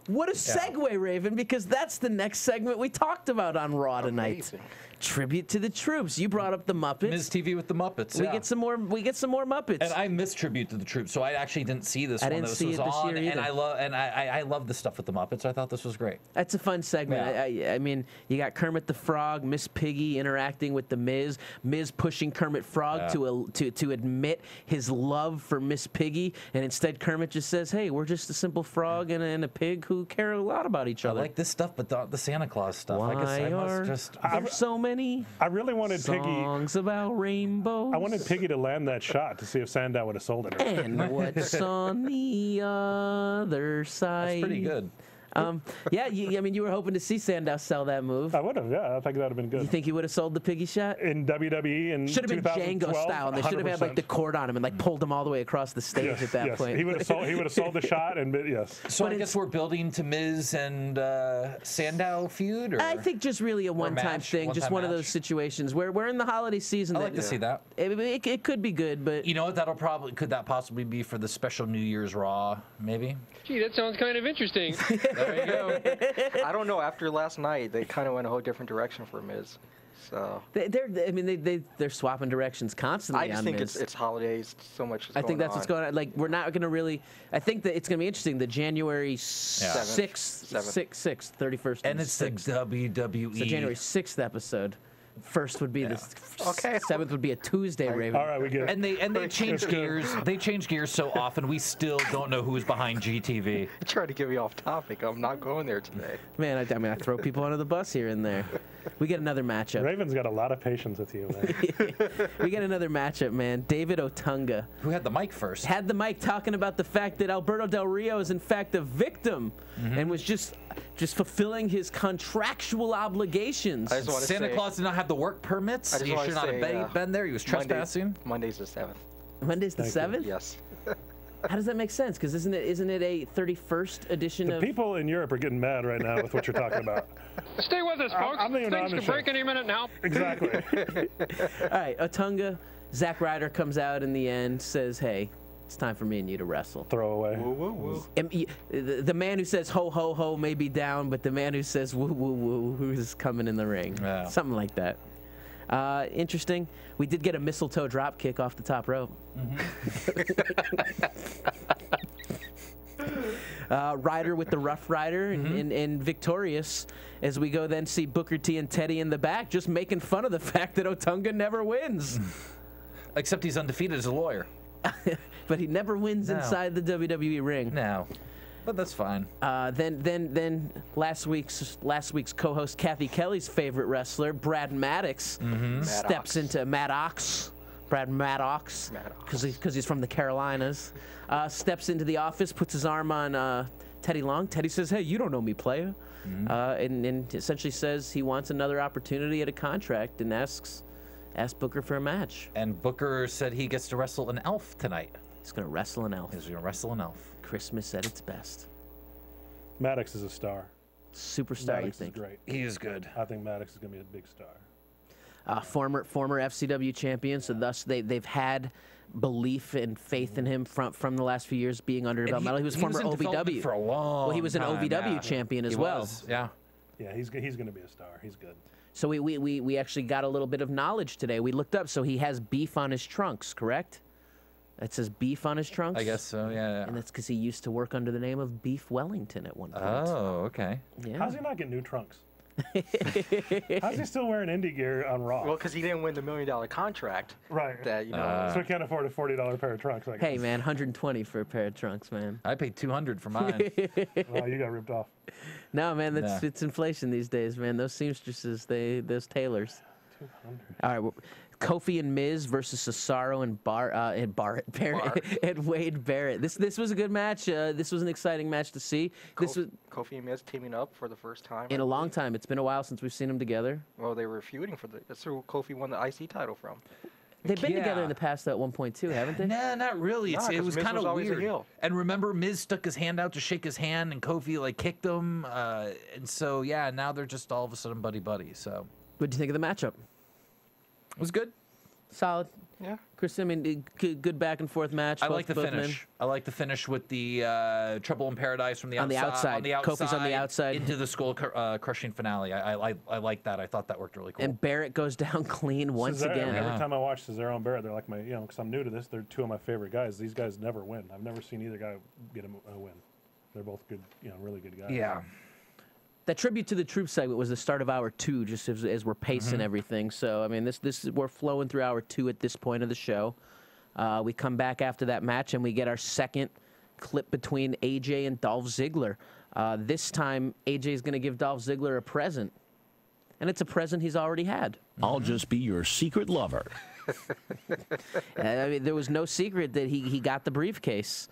What a segue, Raven, because that's the next segment we talked about on Raw tonight. Amazing. Tribute to the Troops. You brought up the Muppets. Ms. TV with the Muppets. We get some more. We get some more Muppets. And I missed Tribute to the Troops, so I actually didn't see this one. I didn't see it this year either. And I love the stuff with the Muppets. I thought this was great. That's a fun segment. Yeah. I mean, you got Kermit the Frog, Miss Piggy interacting with the Miz, Miz pushing Kermit Frog to admit his love for Miss Piggy, and instead Kermit just says, "Hey, we're just a simple frog and a pig who care a lot about each other." I like this stuff, but not the Santa Claus stuff. Why I guess I must are just. there so many I really wanted Piggy. songs about rainbows. I wanted Piggy to land that shot to see if Sandow would have sold it. And what's on the other side? That's pretty good. Yeah, I mean, you were hoping to see Sandow sell that move. I would have, yeah. I think that would have been good. You think he would have sold the piggy shot? In WWE in Should have been 2012, Django style, and they should have had like the cord on him and like pulled him all the way across the stage at that point. He would have sold the shot, and yes. So I guess we're building to Miz and Sandow feud, or I think just really a one-time thing, just one of those situations where we're in the holiday season. I like to see that. It could be good, but you know what? Could that possibly be for the special New Year's Raw? Maybe. Gee, that sounds kind of interesting. There you go. I don't know. After last night, they kind of went a whole different direction for Miz. So they're swapping directions constantly. I just think it's holidays. So much. I think that's what's going on. Like we're not going to really. I think that it's going to be interesting. The January 6th, 31st, and it's the WWE. So January 6th episode. First would be the 7th would be a Tuesday, Raven. All right, we get it. And they change gears. They change gears so often. We still don't know who's behind GTV. You tried to get me off topic. I'm not going there today. Man, I throw people under the bus here and there. We get another matchup. Raven's got a lot of patience with you, man. We get another matchup, man. David Otunga. Who had the mic first? Had the mic talking about the fact that Alberto Del Rio is in fact a victim and was just fulfilling his contractual obligations. Santa Claus did not have the work permits. He should not have been there. He was trespassing. Monday's the 7th. Monday's the 7th? Yes. How does that make sense? Because isn't it a 31st edition of... People in Europe are getting mad right now with what you're talking about. Stay with us, folks. Things could break any minute now. Exactly. All right, Otunga, Zack Ryder comes out in the end, says, hey, it's time for me and you to wrestle. Throw away. Woo, woo, woo. The man who says ho, ho, ho may be down, but the man who says woo, woo, woo, who's coming in the ring. Yeah. Something like that. Interesting. We did get a mistletoe drop kick off the top rope. Ryder with the Rough Rider and victorious as we go then see Booker T and Teddy in the back just making fun of the fact that Otunga never wins. Except he's undefeated as a lawyer. But he never wins inside the WWE ring. No. But that's fine. Then last week's co-host Kathy Kelly's favorite wrestler, Brad Maddox, steps into Maddox. Brad Maddox, because he's from the Carolinas, steps into the office, puts his arm on Teddy Long. Teddy says, "Hey, you don't know me, player," and essentially says he wants another opportunity at a contract and asks Booker for a match. And Booker said he gets to wrestle an elf tonight. He's gonna wrestle an elf. He's gonna wrestle an elf. Christmas at its best. Maddox is a star. Superstar, Maddox you think? is great. He is good. I think Maddox is gonna be a big star. Former FCW champion, so thus they've had belief and faith in him from the last few years being under developmental. He was former OVW for a long. Well, he was an time, OVW champion as well. Yeah. Yeah, he's gonna be a star. He's good. So we actually got a little bit of knowledge today. We looked up, so he has beef on his trunks, correct? It says beef on his trunks? I guess so, yeah. And that's because he used to work under the name of Beef Wellington at one point. Oh, okay. Yeah. How's he not getting new trunks? How's he still wearing indie gear on Raw? Well, because he didn't win the $1 million contract. Right. That, you know. So he can't afford a $40 pair of trunks. I guess. Hey, man, $120 for a pair of trunks, man. I paid $200 for mine. Well, you got ripped off. No, man, it's inflation these days, man. Those seamstresses, those tailors. 200. All right, Kofi and Miz versus Cesaro and Barrett and Wade Barrett. This was a good match. This was an exciting match to see. Kofi and Miz teaming up for the first time in a long time. It's been a while since we've seen them together. Well, they were feuding that's who Kofi won the IC title from. They've been together in the past at one point too, haven't they? Nah, not really. It was kind of weird. And remember, Miz stuck his hand out to shake his hand, and Kofi kicked him. And so now they're just all of a sudden buddy. So, what do you think of the matchup? It was good. Solid. Yeah. Chris, I mean, good back and forth match. I like the finish. I like the finish with the Trouble in Paradise from the outside. On the outside. Kofi's on the outside. Into the skull crushing finale. I like that. I thought that worked really cool. And Barrett goes down clean once again. Every time I watch Cesaro and Barrett, they're like because I'm new to this, they're two of my favorite guys. These guys never win. I've never seen either guy get a win. They're both good, really good guys. Yeah. That tribute to the Troop segment was the start of hour 2, just as we're pacing everything. So I mean, we're flowing through hour 2 at this point of the show. We come back after that match and we get our second clip between AJ and Dolph Ziggler. This time, AJ is going to give Dolph Ziggler a present. And it's a present he's already had. I'll just be your secret lover. I mean, there was no secret that he got the briefcase.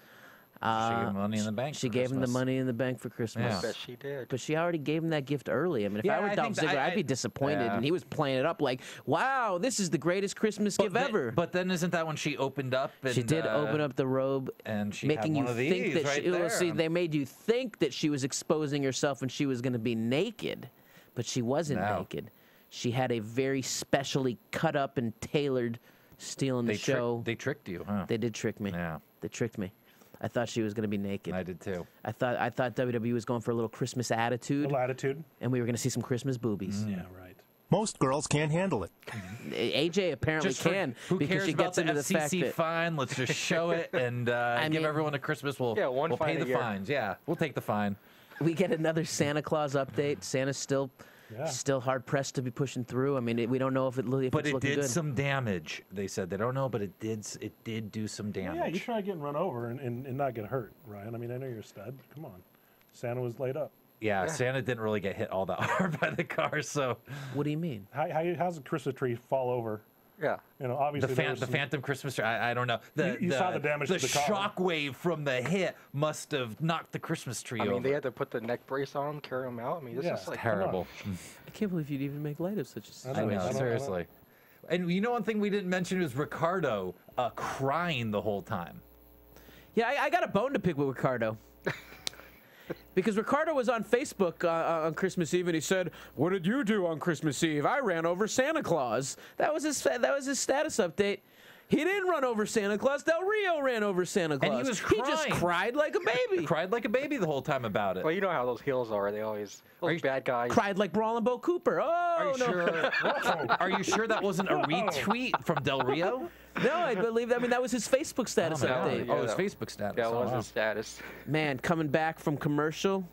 She gave him money in the bank. She gave him the money in the bank for Christmas. I bet she did. But she already gave him that gift early. I mean, if I were Dolph Ziggler, I'd be disappointed. And he was playing it up like, wow, this is the greatest Christmas gift ever. But then isn't that when she opened up? And, she did open up the robe. And she making had you one of think these that right she, there. well, see, they made you think that she was exposing herself and she was going to be naked. But she wasn't naked. She had a very specially cut up and tailored steal in the show. They tricked you, huh? They did trick me. Yeah. They tricked me. I thought she was going to be naked. I did too. I thought WWE was going for a little Christmas attitude. A little attitude. And we were going to see some Christmas boobies. Yeah, right. Most girls can't handle it. AJ apparently can. Who because cares she about gets the into the fact FCC that fine? Let's just show it and give everyone a Christmas. We'll pay the fines. Yeah, we'll take the fine. We get another Santa Claus update. Santa's still hard pressed to be pushing through. I mean, we don't know if it's looking good. But it did some damage. They said they don't know, but it did do some damage. Yeah, you try getting run over and not get hurt, Ryan. I mean, I know you're a stud. Come on, Santa was laid up. Yeah, Santa didn't really get hit all that hard by the car. So what do you mean? How's a Christmas tree fall over? Yeah. You know, obviously the phantom Christmas tree. I don't know. You saw the damage to the car. The shockwave from the hit must have knocked the Christmas tree over. I mean, they had to put the neck brace on him, carry him out. I mean, this is like terrible. I can't believe you'd even make light of such a situation. I know, seriously. And you know, one thing we didn't mention was Ricardo crying the whole time. Yeah, I got a bone to pick with Ricardo. Because Ricardo was on Facebook on Christmas Eve, and he said, "What did you do on Christmas Eve? I ran over Santa Claus." That was his status update. He didn't run over Santa Claus. Del Rio ran over Santa Claus. And he was crying. He just cried like a baby. Cried like a baby the whole time about it. Well, you know how those heels are. They always bad guys. Cried like Brawlin' Bo Cooper. Oh, are you sure? Are you sure that wasn't a retweet from Del Rio? No, I believe. I mean, that was his Facebook status update. Yeah, his Facebook status. Yeah, it was his status. Man, coming back from commercial,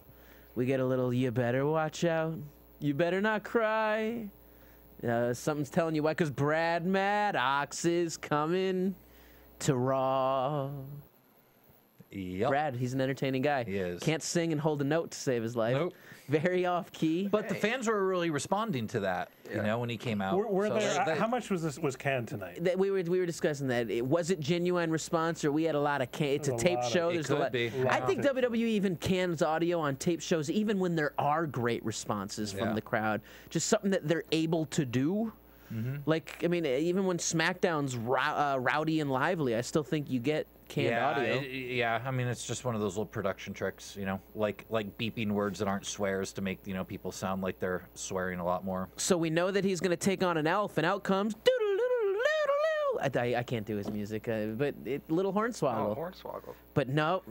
we get a little. You better watch out. You better not cry. Something's telling you why. Because Brad Maddox is coming to Raw. Yep. Brad, he's an entertaining guy. He is. Can't sing and hold a note to save his life. Nope. Very off key. But the fans were really responding to that, you know, when he came out. How much was canned tonight? We were discussing that. Was it genuine response, or we had a lot of it's a tape show? There's a lot. I think WWE even cans audio on tape shows, even when there are great responses from the crowd. Just something that they're able to do. Like, I mean, even when SmackDown's rowdy and lively, I still think you get canned audio. Yeah, I mean, it's just one of those little production tricks, you know, like beeping words that aren't swears to make, you know, people sound like they're swearing a lot more. So we know that he's going to take on an elf, and out comes I can't do his music, but Little Hornswoggle. Oh, Hornswoggle. But no,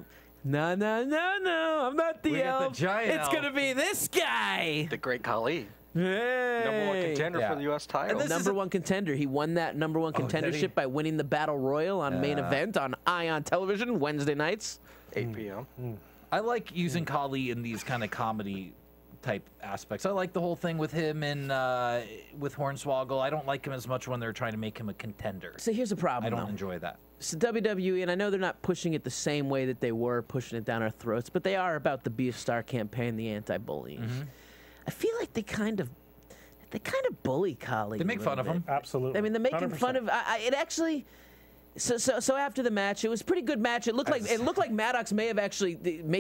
I'm not the elf. The giant it's going to be this guy. The Great Khali. Hey. Number one contender for the U.S. title. Number one contender. He won that number one contendership by winning the Battle Royal on main event on Ion Television Wednesday nights. 8 p.m. I like using Khali in these kind of comedy type aspects. I like the whole thing with him and with Hornswoggle. I don't like him as much when they're trying to make him a contender. So here's a problem. I don't enjoy that. So WWE, and I know they're not pushing it the same way that they were pushing it down our throats, but they are about the Be a Star campaign, the anti-bullying. I feel like they kind of bully Khali. They make fun of him. Absolutely. I mean, they're making 100%. fun of. It actually. So after the match, it was a pretty good match. It looked like Maddox may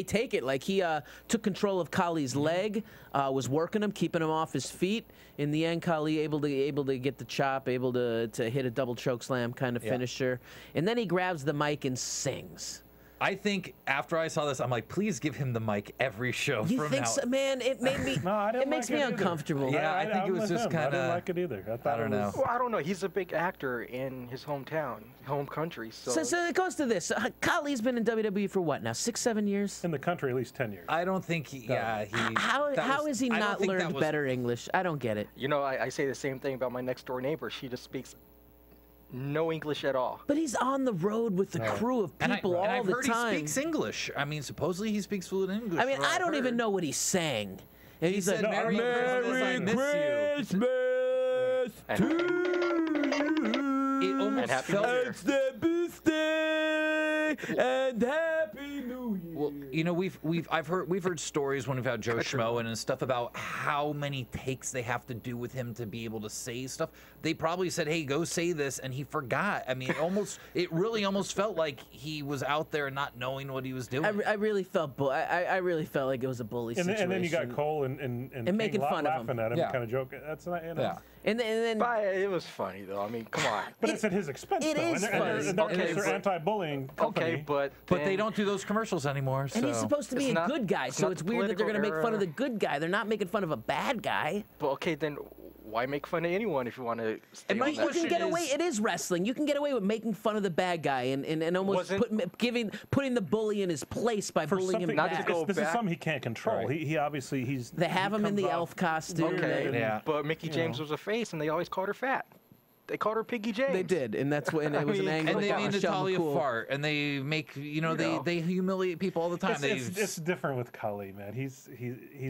take it. Like he took control of Khali's leg, was working him, keeping him off his feet. In the end, Khali able to get the chop, able to hit a double choke slam kind of finisher, and then he grabs the mic and sings. I think after I saw this, I'm like, please give him the mic every show You from think now. so, man? It made me. it makes me uncomfortable. Yeah, I think it was just kind of. I didn't like it either. I don't know. Well, I don't know. He's a big actor in his hometown, home country. So it goes to this. Khali's been in WWE for what now? 6-7 years. In the country, at least 10 years. I don't think he. How has he not learned better English? I don't get it. You know, I say the same thing about my next door neighbor. She just speaks no English at all. But he's on the road with the crew of people all I've the heard time. He speaks English. I mean, supposedly he speaks fluent English. I mean, I don't even know what he's saying. And he said, like, Merry Christmas, I miss you. to you. It almost felt. It's the birthday and Happy New Year. Well, you know, we've heard stories when we've had Joe Schmo and stuff about how many takes they have to do with him to be able to say stuff. They probably said, "Hey, go say this," and he forgot. I mean, it really almost felt like he was out there not knowing what he was doing. I really felt I really felt like it was a bully situation. And then you got Cole and making fun of him, laughing at him, kind of joking. That's not, you know. Yeah. And then but it was funny though. I mean, come on. But it's at his expense. It though. is and they're anti-bullying company. Okay, but they don't do those commercials anymore. So. and he's supposed to be a good guy, so it's weird that they're going to make fun of the good guy. They're not making fun of a bad guy. But okay, then why make fun of anyone if you want to stay And on my that? You can get away. It is wrestling. You can get away with making fun of the bad guy and almost putting the bully in his place by bullying him back. This is something he can't control. Right. He obviously They have him in the elf costume. Okay, but Mickey James was a face, and they always called her fat. They called her Piggy James. They did, and that's when it was an angle. And they made Michelle Natalia McCool. fart, and they make they humiliate people all the time. It's different with Kali, man. He's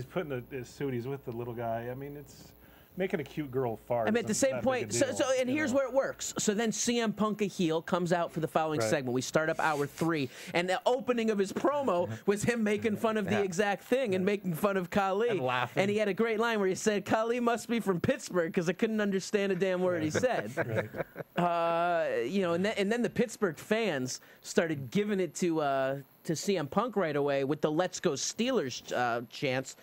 putting a suit. He's with the little guy. I mean, it's making a cute girl fart. I mean, at the same point, and here's where it works. So then CM Punk, a heel, comes out for the following segment. We start up hour 3, and the opening of his promo was him making fun of the exact thing and making fun of Khali. And laughing. And he had a great line where he said, "Khali must be from Pittsburgh," because I couldn't understand a damn word he said. And then the Pittsburgh fans started giving it to CM Punk right away with the "Let's Go Steelers" chants.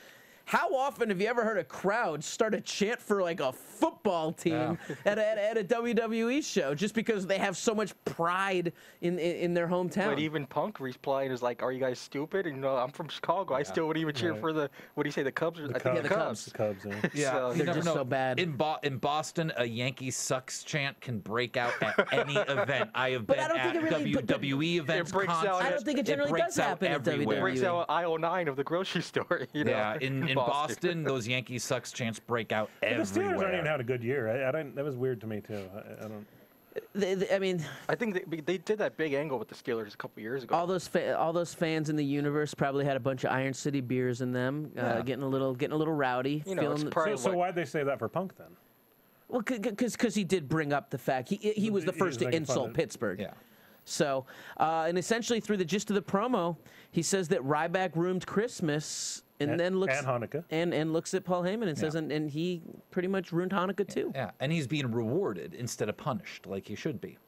How often have you ever heard a crowd start a chant for like a football team at a WWE show just because they have so much pride in their hometown? But even Punk replied is like, "Are you guys stupid?" And I'm from Chicago. I still would even cheer for the what do you say, the Cubs? The Cubs. The Cubs. Yeah, So, they're just so bad. In Boston, a Yankee sucks chant can break out at any event. I have been at WWE events. I don't think it generally does happen at WWE. It breaks out aisle 9 of the grocery store. Yeah, in Boston, those Yankee sucks chants break out everywhere. The Steelers aren't even had a good year. That was weird to me too. I don't. I mean, I think they did that big angle with the Steelers a couple years ago. all those fans in the universe probably had a bunch of Iron City beers in them, getting a little rowdy. So why'd they say that for Punk then? Well, because he did bring up the fact he was the first to insult Pittsburgh. Yeah. So, and essentially through the gist of the promo, he says that Ryback ruined Christmas. And then looks and Hanukkah and looks at Paul Heyman and says, and he pretty much ruined Hanukkah too. Yeah, and he's being rewarded instead of punished, like he should be.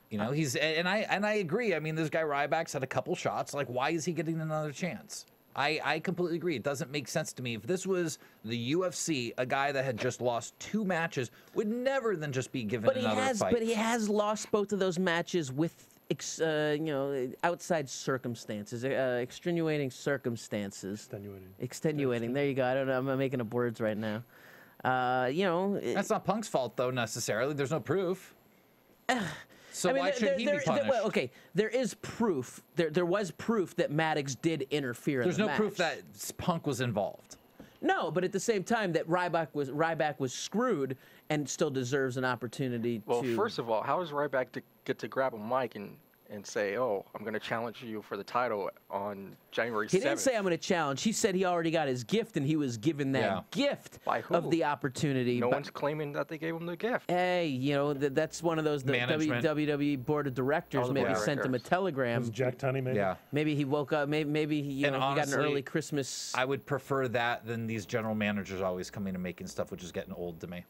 You know, I agree. I mean, this guy Ryback's had a couple shots. Like, why is he getting another chance? I completely agree. It doesn't make sense to me. If this was the UFC, a guy that had just lost 2 matches would never then just be given another fight. But he has lost both of those matches with outside circumstances, extenuating circumstances. Extenuating. There you go. I don't know. I'm making up words right now. That's not Punk's fault though necessarily. There's no proof. So why should he be punished? Well, okay, there is proof. There was proof that Maddox did interfere. There's in the no match. proof that Punk was involved. No, but at the same time, that Ryback was screwed and still deserves an opportunity. Well, first of all, how does Ryback get to grab a mic and say, "Oh, I'm going to challenge you for the title on January 7th"? He didn't say I'm going to challenge. He said he already got his gift, and he was given that gift of the opportunity. No one's claiming that they gave him the gift. Hey, that's one of those. The WWE board of directors maybe sent him a telegram. Was Jack Tunney maybe? Yeah. Maybe he woke up. Maybe he got an early Christmas. I would prefer that than these general managers always coming and making stuff, which is getting old to me.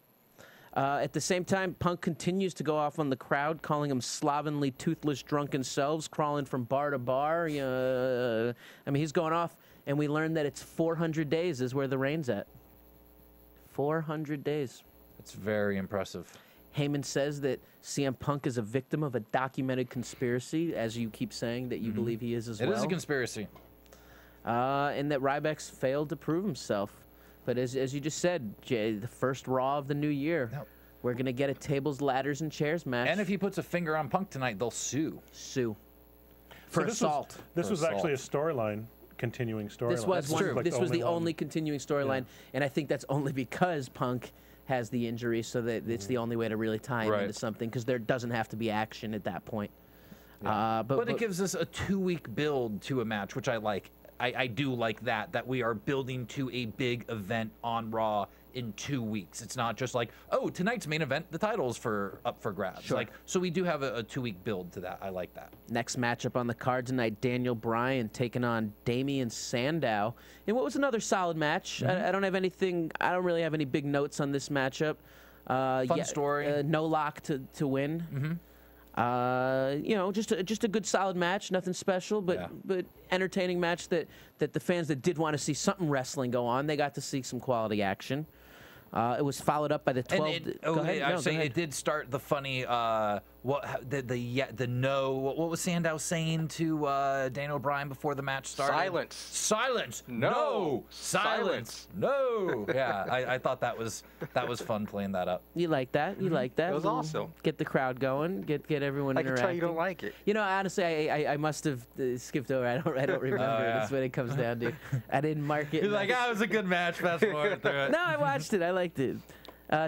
At the same time, Punk continues to go off on the crowd, calling them slovenly, toothless, drunken selves, crawling from bar to bar. I mean, he's going off, and we learned that it's 400 days is where the reign's at. 400 days. It's very impressive. Heyman says that CM Punk is a victim of a documented conspiracy, as you keep saying that you believe he is as well. It is a conspiracy. And that Ryback's failed to prove himself. But as you just said, Jay, the first Raw of the new year, we're going to get a tables, ladders, and chairs match. And if he puts a finger on Punk tonight, they'll sue. For assault. This was actually a storyline, continuing storyline. This was true. Like this was the only continuing storyline, and I think that's only because Punk has the injury, so that it's the only way to really tie him into something, because there doesn't have to be action at that point. Yeah. But it gives us a 2-week build to a match, which I like. I do like that we are building to a big event on Raw in 2 weeks. It's not just like, oh, tonight's main event, the title's up for grabs. Sure. Like, so we do have a 2-week build to that. I like that. Next matchup on the card tonight, Daniel Bryan taking on Damian Sandow in what was another solid match. I don't really have any big notes on this matchup. Fun story. No lock to win. You know, just a good solid match, nothing special, but entertaining match that the fans that did want to see something wrestling go on, they got to see some quality action. It was followed up by the 12. It did start the funny. What was Sandow saying to Daniel Bryan before the match started? Silence. No. Silence. No. Yeah, I thought that was fun playing that up. You like that? You like that? It was awesome. Get the crowd going. Get everyone interacting. I can tell you don't like it. You know, honestly, I must have skipped over. I don't remember. That's what it comes down to. I didn't mark it. He's like, it was a good match. Fast forward through it. No, I watched it. I liked it.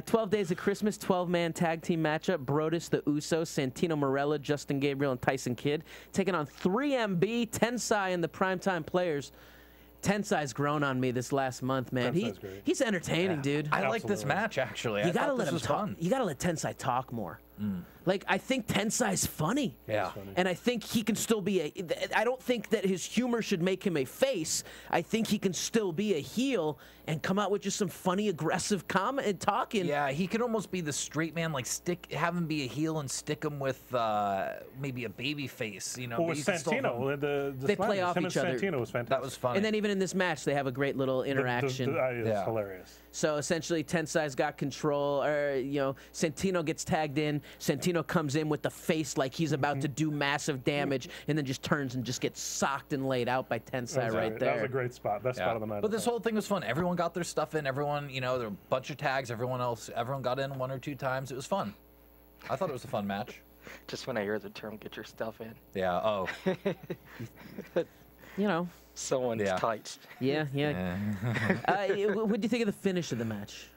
12 Days of Christmas, 12-man tag team matchup. Brodus, the Usos, Santino Marella, Justin Gabriel, and Tyson Kidd taking on 3MB, Tensai, and the Primetime Players. Tensai's grown on me this last month, man. He's entertaining, dude. I like this match, actually. You gotta let him talk. You gotta let Tensai talk more. Like, I think Tensai's funny. Yeah. And I think he can still be I don't think that his humor should make him a face. I think he can still be a heel and come out with just some funny, aggressive comment and talking. Yeah, he could almost be the straight man, like have him be a heel and stick him with maybe a baby face, you know. Well, with Santino, they play off each other. Santino was fantastic. That was funny. And then even in this match, they have a great little interaction. It's hilarious. So essentially, Tensai's got control. Santino gets tagged in. Santino comes in with the face like he's about to do massive damage, and then just turns and just gets socked and laid out by Tensai right there. That was a great spot. Best spot of the night. But this whole thing was fun. Everyone got their stuff in. Everyone, there were a bunch of tags. Everyone got in 1 or 2 times. It was fun. I thought it was a fun match. Just when I hear the term "get your stuff in." Yeah. Oh. Someone's tights. Yeah. What do you think of the finish of the match?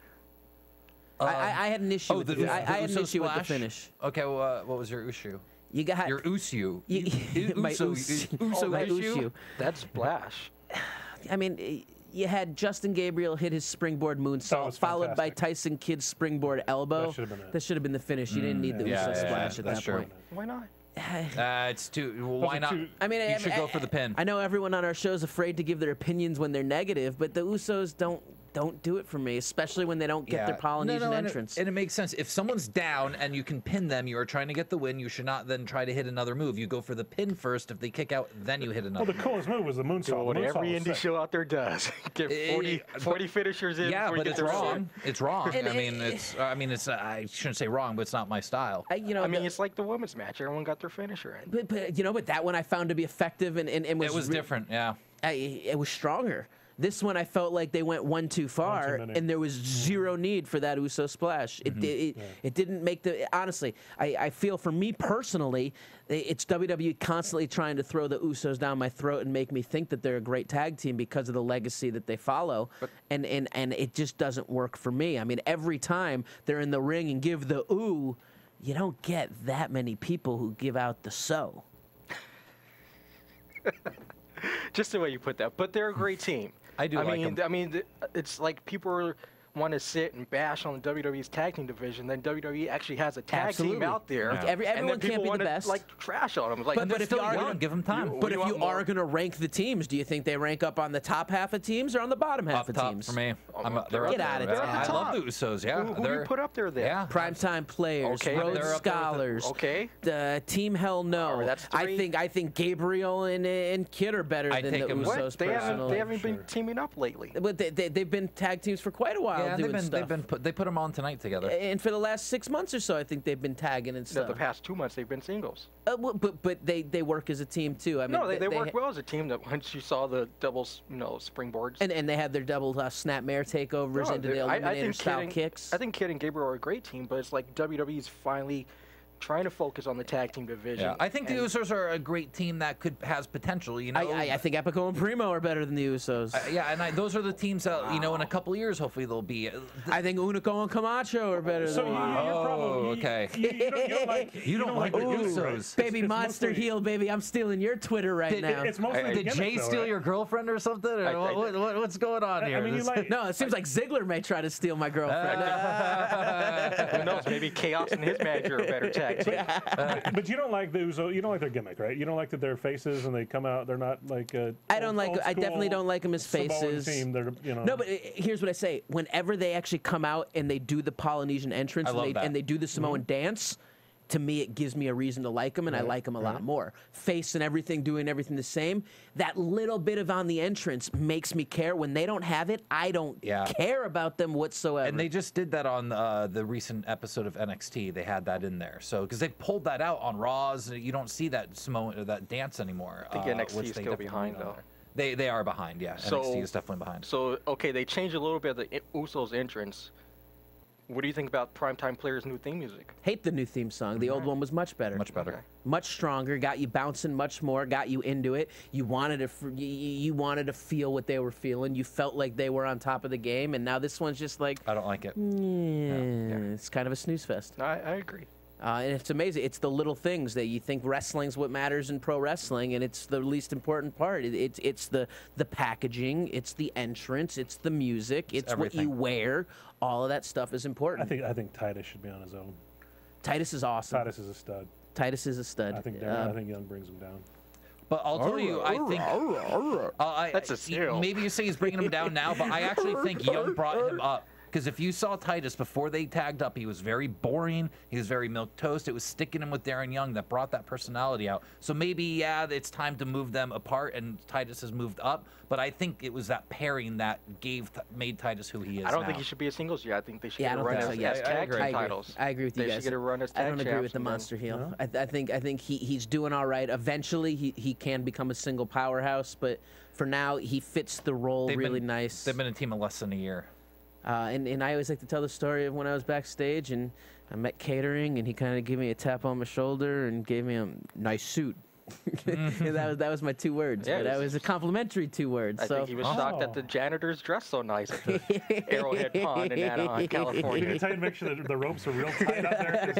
I had an issue. I had an issue with the finish. Okay, well, what was your issue? You got your issue. My issue. That splash. I mean, you had Justin Gabriel hit his springboard moonsault, followed by Tyson Kidd's springboard elbow. That should have been the finish. You didn't need the Uso splash at that point. Why not? It's too. Why not? I mean, you should go for the pin. I know everyone on our show is afraid to give their opinions when they're negative, but the Usos don't do it for me, especially when they don't get their Polynesian entrance. And it makes sense. If someone's down and you can pin them, you are trying to get the win. You should not then try to hit another move. You go for the pin first. If they kick out, then you hit another. Well, the coolest move was the moonsault. What every indie show out there does. Get 40 finishers in. Yeah, before but it's wrong. It's wrong. I shouldn't say wrong, but it's not my style. It's like the women's match. Everyone got their finisher in. But that one I found to be effective and it was different. Yeah, it was stronger. This one I felt like they went one too far, and there was zero need for that Uso splash. It didn't make the. Honestly, I feel for me personally, it's WWE constantly trying to throw the Usos down my throat and make me think that they're a great tag team because of the legacy that they follow, and it just doesn't work for me. I mean, every time they're in the ring and give the ooh, you don't get that many people who give out the so. Just the way you put that, but they're a great team. I mean, it's like people want to sit and bash on the WWE's tag team division. Then WWE actually has a tag team out there. Yeah. Everyone can't be the best. Like trash on them. Like, but if you are gonna give them time. But if you are going to rank the teams, do you think they rank up on the top half of teams or on the bottom half of teams? For me, get out of town. I love the Usos. Yeah, who do you put up there then? Yeah, Primetime Players, Rhodes Scholars. The Team Hell No. I think Gabriel and Kidd are better than the Usos. They haven't been teaming up lately. But they've been tag teams for quite a while. Yeah, doing stuff. They put them on tonight together. And for the last 6 months or so, I think they've been tagging and stuff. The past 2 months, they've been singles. But they work as a team too. I mean, no, they work well as a team. That once you saw the double, springboards. And they had their double snapmare takeovers into the eliminator style kicks. I think Kidd and Gabriel are a great team, but it's like WWE's finally trying to focus on the tag team division. Yeah, I think the Usos are a great team that has potential. You know, I think Epico and Primo are better than the Usos. Yeah, and those are the teams that, you know, in a couple of years, hopefully they'll be. I think Unico and Camacho are better than okay. You don't like the Usos. Baby monster heel, baby. I'm stealing your Twitter right now. It's mostly Did Jay steal your girlfriend or something? Or what's going on here? I mean, no, it seems like Ziggler may try to steal my girlfriend. Who knows? Maybe Chaos and his manager are better tag team. But you don't like the Usos. You don't like their gimmick, right? You don't like that they're faces and they come out. They're not like. I don't like. I definitely don't like them as faces. Team, they're, you know. No, but here's what I say: whenever they actually come out and they do the Polynesian entrance and they do the Samoan dance. To me, it gives me a reason to like them, and I like them a lot more. Face and everything, doing everything the same. That little bit of on the entrance makes me care. When they don't have it, I don't care about them whatsoever. And they just did that on the recent episode of NXT. They had that in there. So because they pulled that out on Raws, you don't see that that dance anymore. I think NXT is still behind, though. They are behind, yeah. So, NXT is definitely behind. So, okay, they changed a little bit of the Usos entrance. What do you think about Primetime Players' new theme music? Hate the new theme song. The old one was much better. Much better. Okay. Much stronger. Got you bouncing much more. Got you into it. You wanted to feel what they were feeling. You felt like they were on top of the game. And now this one's just like I don't like it. It's kind of a snooze fest. I agree. And it's amazing. It's the little things that you think wrestling's what matters in pro wrestling, and it's the least important part. It's the packaging, it's the entrance, it's the music, it's what you wear. All of that stuff is important. I think Titus should be on his own. Titus is awesome. Titus is a stud. Titus is a stud. I think Young brings him down. But I'll tell you, I think that's a steal. Maybe you say he's bringing him down now, but I actually think Young brought him up. Because if you saw Titus before they tagged up, he was very boring. He was very milquetoast. It was sticking him with Darren Young that brought that personality out. So maybe, it's time to move them apart, and Titus has moved up. But I think it was that pairing that made Titus who he is. I don't think he should be a singles yet. I think they should get a run as tag team titles. I agree with you guys. They should get a run as tag I don't agree with the monster heel. I think he's doing all right. Eventually, he can become a single powerhouse. But for now, he fits the role really nice. They've been a team of less than a year. And I always like to tell the story of when I was backstage and I met Catering, and he kind of gave me a tap on my shoulder and gave me a nice suit. that was my 2 words. Yeah, but that was a complimentary 2 words. I think he was shocked that the janitors dressed so nice at the Arrowhead Pond in Anaheim, California. You tell you to make sure that the ropes are real tight out there.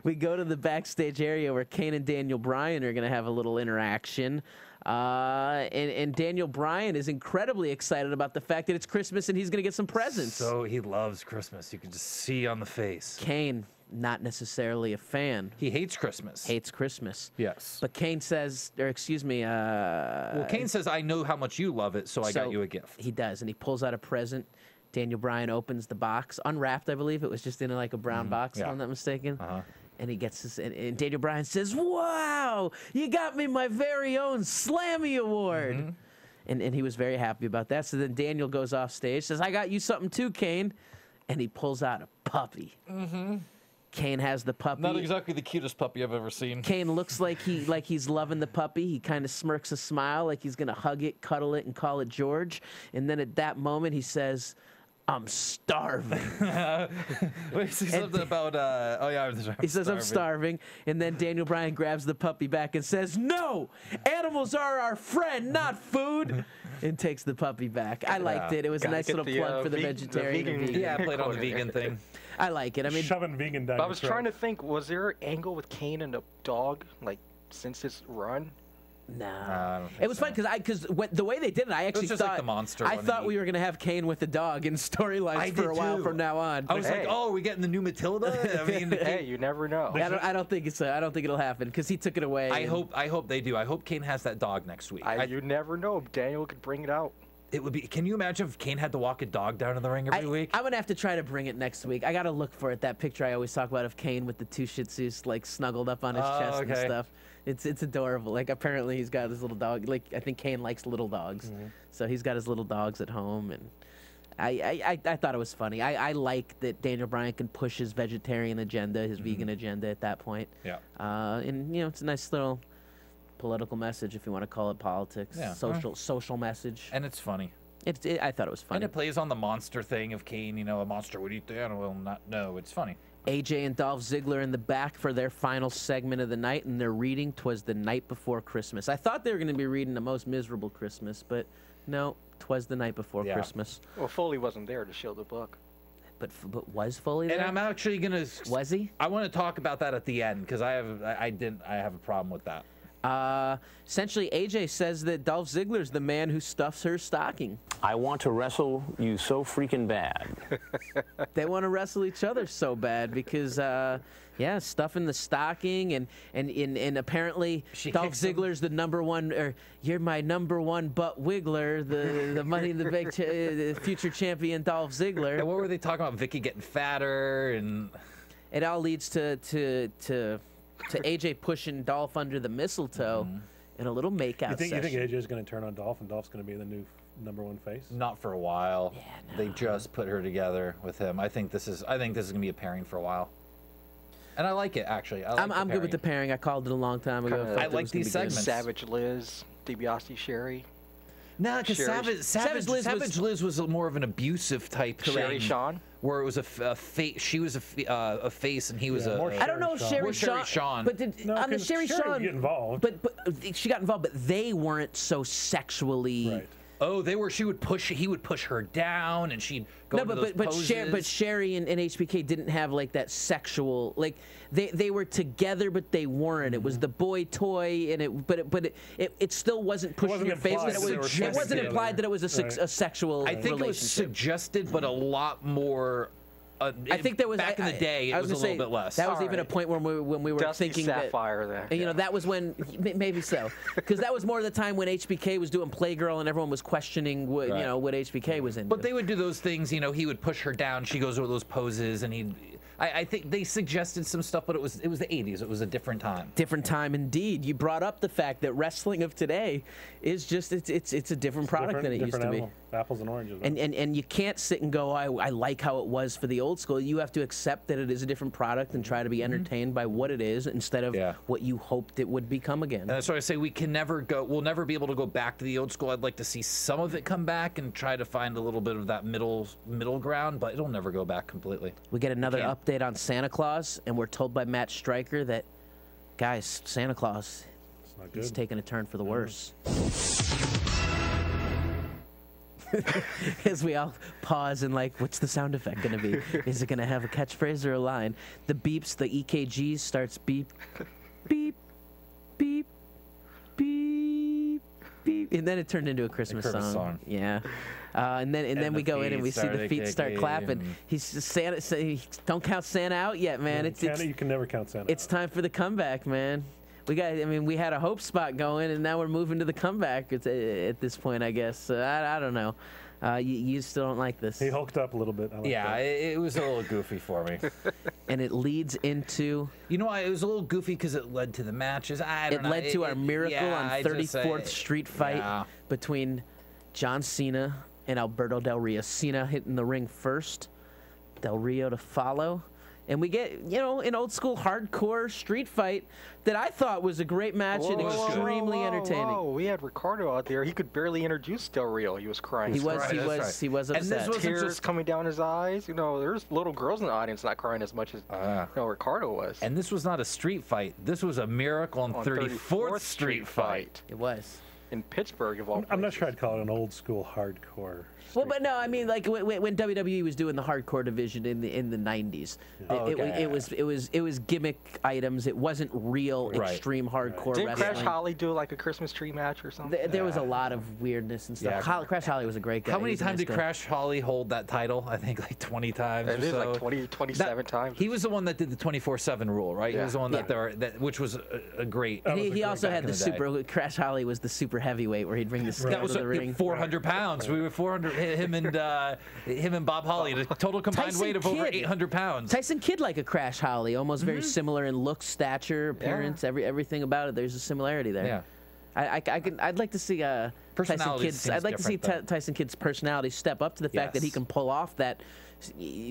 We go to the backstage area where Kane and Daniel Bryan are going to have a little interaction. And Daniel Bryan is incredibly excited about the fact that it's Christmas and he's going to get some presents. So he loves Christmas. You can just see on the face. Kane, not necessarily a fan. He hates Christmas. Hates Christmas. Yes. But Kane says, or excuse me. Well, Kane says, I know how much you love it, so I got you a gift. He does, and he pulls out a present. Daniel Bryan opens the box, unwrapped, I believe. It was just in like a brown box, if I'm not mistaken. And he gets this, and Daniel Bryan says, "Wow, you got me my very own Slammy Award." And he was very happy about that. So then Daniel goes off stage, says, "I got you something too, Kane," and he pulls out a puppy. Kane has the puppy. Not exactly the cutest puppy I've ever seen. Kane looks like he's loving the puppy. He kind of smirks a smile, like he's gonna hug it, cuddle it, and call it George. And then at that moment, he says, "I'm starving." Wait, he says something about, he says, "I'm starving." And then Daniel Bryan grabs the puppy back and says, "No, animals are our friend, not food," and takes the puppy back. I liked it. It was a nice little plug for the vegetarian. Yeah, I played on the vegan thing. I like it. I mean, shoving vegan down. I was trying to think, was there an angle with Kane and the dog, like, since his run? No, it was fun because the way they did it, I actually thought like the monster. I thought we were gonna have Kane with the dog in storylines for a while from now on. I was like, oh, are we getting the new Matilda? I mean, hey, you never know. I don't think it'll happen because he took it away. I hope they do. I hope Kane has that dog next week. You never know. Daniel could bring it out. It would be. Can you imagine if Kane had to walk a dog down in the ring every week? I'm gonna have to try to bring it next week. I gotta look for it. That picture I always talk about of Kane with the 2 Shih Tzus like snuggled up on his chest and stuff. It's adorable. Like apparently he's got his little dog. Like I think Kane likes little dogs, so he's got his little dogs at home. And I thought it was funny. I like that Daniel Bryan can push his vegetarian agenda, his vegan agenda at that point. Yeah. And it's a nice little political message, if you want to call it politics. Yeah. Social message. And it's funny. I thought it was funny. And it plays on the monster thing of Kane. You know, a monster would eat the animal. No, it's funny. AJ and Dolph Ziggler in the back for their final segment of the night, and they're reading "'Twas the Night Before Christmas." I thought they were going to be reading "The Most Miserable Christmas," but no, "'Twas the Night Before Christmas." Well, Foley wasn't there to show the book. But was Foley there? And I'm actually gonna. Was he? I want to talk about that at the end because I have a problem with that. Essentially, AJ says that Dolph Ziggler's the man who stuffs her stocking. I want to wrestle you so freaking bad. They want to wrestle each other so bad because, yeah, stuffing the stocking and apparently Dolph Ziggler's the #1, or you're my #1 butt wiggler, the Money in the Bank future champion Dolph Ziggler. And what were they talking about? Vicky getting fatter, and it all leads to AJ pushing Dolph under the mistletoe in a little makeout session. You think AJ's going to turn on Dolph, and Dolph's going to be the new #1 face? Not for a while. Yeah, no. They just put her together with him. I think this is going to be a pairing for a while. And I like it, actually. I'm good with the pairing. I called it a long time ago. I like these segments. Savage Liz, DiBiase Sherry. No, because Savage Liz was more of an abusive type Sherry Sean, where it was a face. She was a face, and he was a. I don't know Sherry Sean, but on the Sherry Sean, get involved. But she got involved, but they weren't so sexually. Right. Oh, they were. He would push her down, and she'd go into those poses. But Sherry and HBK didn't have like that sexual, like they were together, but they weren't. It was the boy toy, and it still wasn't pushing your face. It wasn't implied that it was a sexual. I think it was suggested, but a lot more. I think there was back in the day. It was a little bit less. That was even a point when we were Dusty thinking Sapphire that there. you know that was when maybe so, because that was more of the time when HBK was doing Playgirl and everyone was questioning what what HBK was into. But they would do those things. You know, he would push her down. She goes over those poses, and I think they suggested some stuff, but it was the 80s. It was a different time. Different time indeed. You brought up the fact that wrestling of today is just it's a different product than it used to be. Apples and oranges. And you can't sit and go, I like how it was for the old school. You have to accept that it is a different product and try to be entertained by what it is instead of what you hoped it would become again. And that's why I say we'll never be able to go back to the old school. I'd like to see some of it come back and try to find a little bit of that middle ground, but it'll never go back completely. We get another update on Santa Claus, and we're told by Matt Stryker that, guys, Santa Claus is taking a turn for the worse. As we all pause and like, what's the sound effect going to be? Is it going to have a catchphrase or a line? The beeps, the EKGs starts beep, beep, beep, beep, beep, and then it turned into a Christmas song. Yeah. And then we go in and we see the feet start clapping. He's just Santa. Don't count Santa out yet, man. You can never count Santa. It's time for the comeback, man. We had a hope spot going, and now we're moving to the comeback at this point, I guess. I don't know. You still don't like this. He hulked up a little bit. It was a little goofy for me. And it leads into... You know, it was a little goofy because it led to the matches. It led to our miracle on 34th Street fight between John Cena and Alberto Del Rio. Cena hitting the ring first, Del Rio to follow. And we get, an old school hardcore street fight that I thought was a great match and extremely entertaining. Whoa. We had Ricardo out there. He could barely introduce Del Rio. He was crying. He was upset. And this wasn't tears coming down his eyes. There's little girls in the audience not crying as much as Ricardo was. And this was not a street fight. This was a miracle on 34th Street fight. It was. In Pittsburgh, of all places. I'm not sure I'd call it an old school hardcore. Well, but no, I mean, like when WWE was doing the hardcore division in the 90s, it was gimmick items. It wasn't real extreme hardcore Didn't wrestling. Crash Holly do like a Christmas tree match or something? There was a lot of weirdness and stuff. Crash Holly was a great guy. How many times did Crash Holly hold that title? I think like 20 times. It is like 27 times. He was the one that did the 24/7 rule, right? Yeah. He was the one which was a great. He also had the super. Crash Holly was the super heavyweight where he'd bring the scale to the ring. 400 pounds. We were 400. Him and Bob Holly, the total combined weight of over 800 pounds. Tyson Kidd like a Crash Holly, almost very similar in look, stature, appearance, everything about it. There's a similarity there. Yeah. I'd like to see Tyson Kidd's. I'd like to see Tyson Kidd's personality step up to the fact that he can pull off that.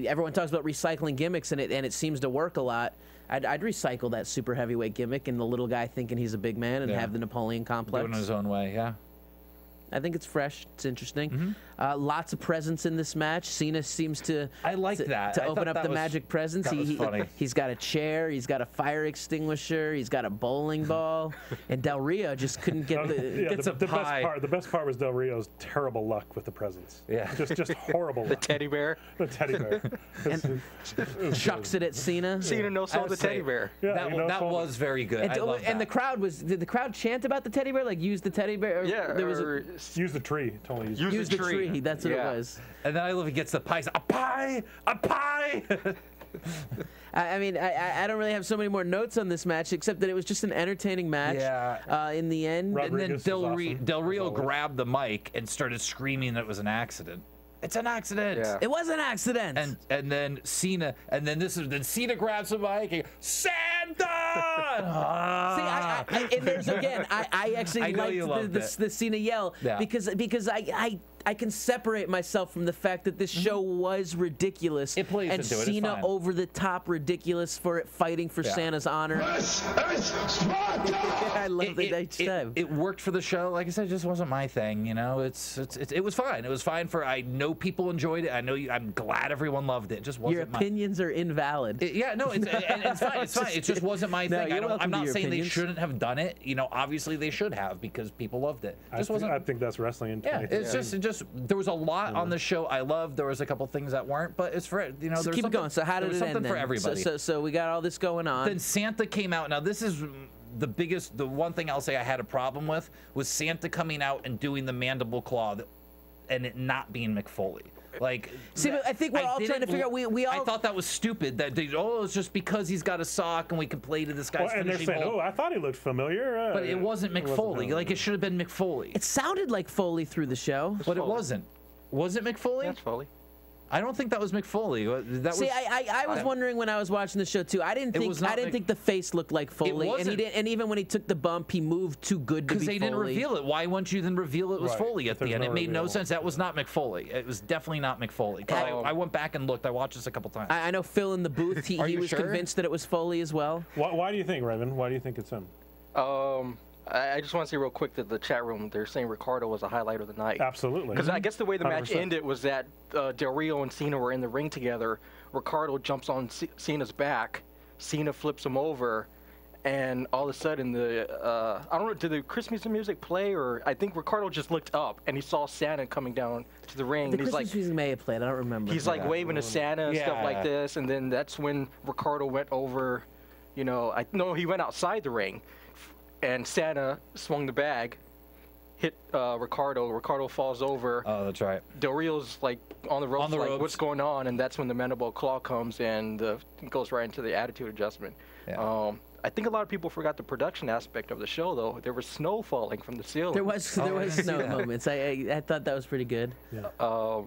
Everyone talks about recycling gimmicks, and it seems to work a lot. I'd recycle that super heavyweight gimmick and the little guy thinking he's a big man and have the Napoleon complex. Doing it his own way, yeah. I think it's fresh. It's interesting. Lots of presents in this match. Cena seems to I like that. to open up the magic presents. That was funny. He's got a chair. He's got a fire extinguisher. He's got a bowling ball. And Del Rio just couldn't get the best part was Del Rio's terrible luck with the presents. Yeah, just horrible. The teddy bear. The teddy bear. And chucks it at Cena. Cena no-sold the teddy bear. Yeah, that was very good. And, I love and that. did the crowd chant about the teddy bear? Like use the teddy bear? Or Yeah, there was use the tree. Totally use the tree. That's what it was. And then I love he gets the pies. A pie! A pie! I mean, I don't really have so many more notes on this match, except that it was just an entertaining match. Yeah. In the end. Rodriguez and then Del Rio grabbed the mic and started screaming that it was an accident. It's an accident. Yeah. It was an accident. And then Cena, then Cena grabs the mic and Santa! See, and there's again, I actually liked the Cena yell because I can separate myself from the fact that this show was ridiculous. It plays and into it. Cena over the top ridiculous for it fighting for Santa's honor. This is Sparta! I love it each time. It worked for the show. Like I said, it just wasn't my thing. You know, it was fine. It was fine for. I know people enjoyed it. I'm glad everyone loved it. It just wasn't. Your opinions are invalid. It's fine. It's fine. It just wasn't my thing. I'm not saying opinions. they shouldn't have done it. You know, obviously they should have because people loved it. I think that's wrestling in 2015. It just there was a lot on the show I loved. There was a couple things that weren't, but it's for So keep it going. So how did it end? Something for then? everybody. So we got all this going on. Then Santa came out. Now this is the one thing I'll say I had a problem with was Santa coming out and doing the mandible claw and it not being McFoley. Like, see, but I think we're all trying to figure out. We all. I thought that was stupid. That it's just because he's got a sock and we can play to this guy's and they're saying, hold. I thought he looked familiar. But it wasn't McFoley. Like it should have been McFoley. It sounded like Foley through the show, but it wasn't. Was it McFoley? That's Foley. I don't think that was McFoley. I was wondering when I was watching the show too. I didn't think the face looked like Foley, and even when he took the bump, he moved too good to be Foley. Because they didn't reveal it. Why wouldn't you then reveal it was Foley at the end? It made no sense. That was not McFoley. It was definitely not McFoley. I went back and looked. I watched this a couple times. I know Phil in the booth. He was convinced that it was Foley as well. Why do you think, Raven? Why do you think it's him? I just want to say real quick that the chat room, they're saying Ricardo was a highlight of the night. Absolutely. Because I guess the way the match 100%. ended was that Del Rio and Cena were in the ring together. Ricardo jumps on Cena's back. Cena flips him over. And all of a sudden, I don't know, did the Christmas music play? Or I think Ricardo just looked up and he saw Santa coming down to the ring. The and he's Christmas music may have played. I don't remember. He's like waving to Santa and stuff like this. And then that's when Ricardo went over, he went outside the ring. And Santa swung the bag, hit Ricardo. Ricardo falls over. Oh, that's right. Del Rio's like on the ropes, what's going on? And that's when the mandible claw comes and goes right into the attitude adjustment. Yeah. I think a lot of people forgot the production aspect of the show, though. There was snow falling from the ceiling. There was snow moments. I thought that was pretty good. Yeah.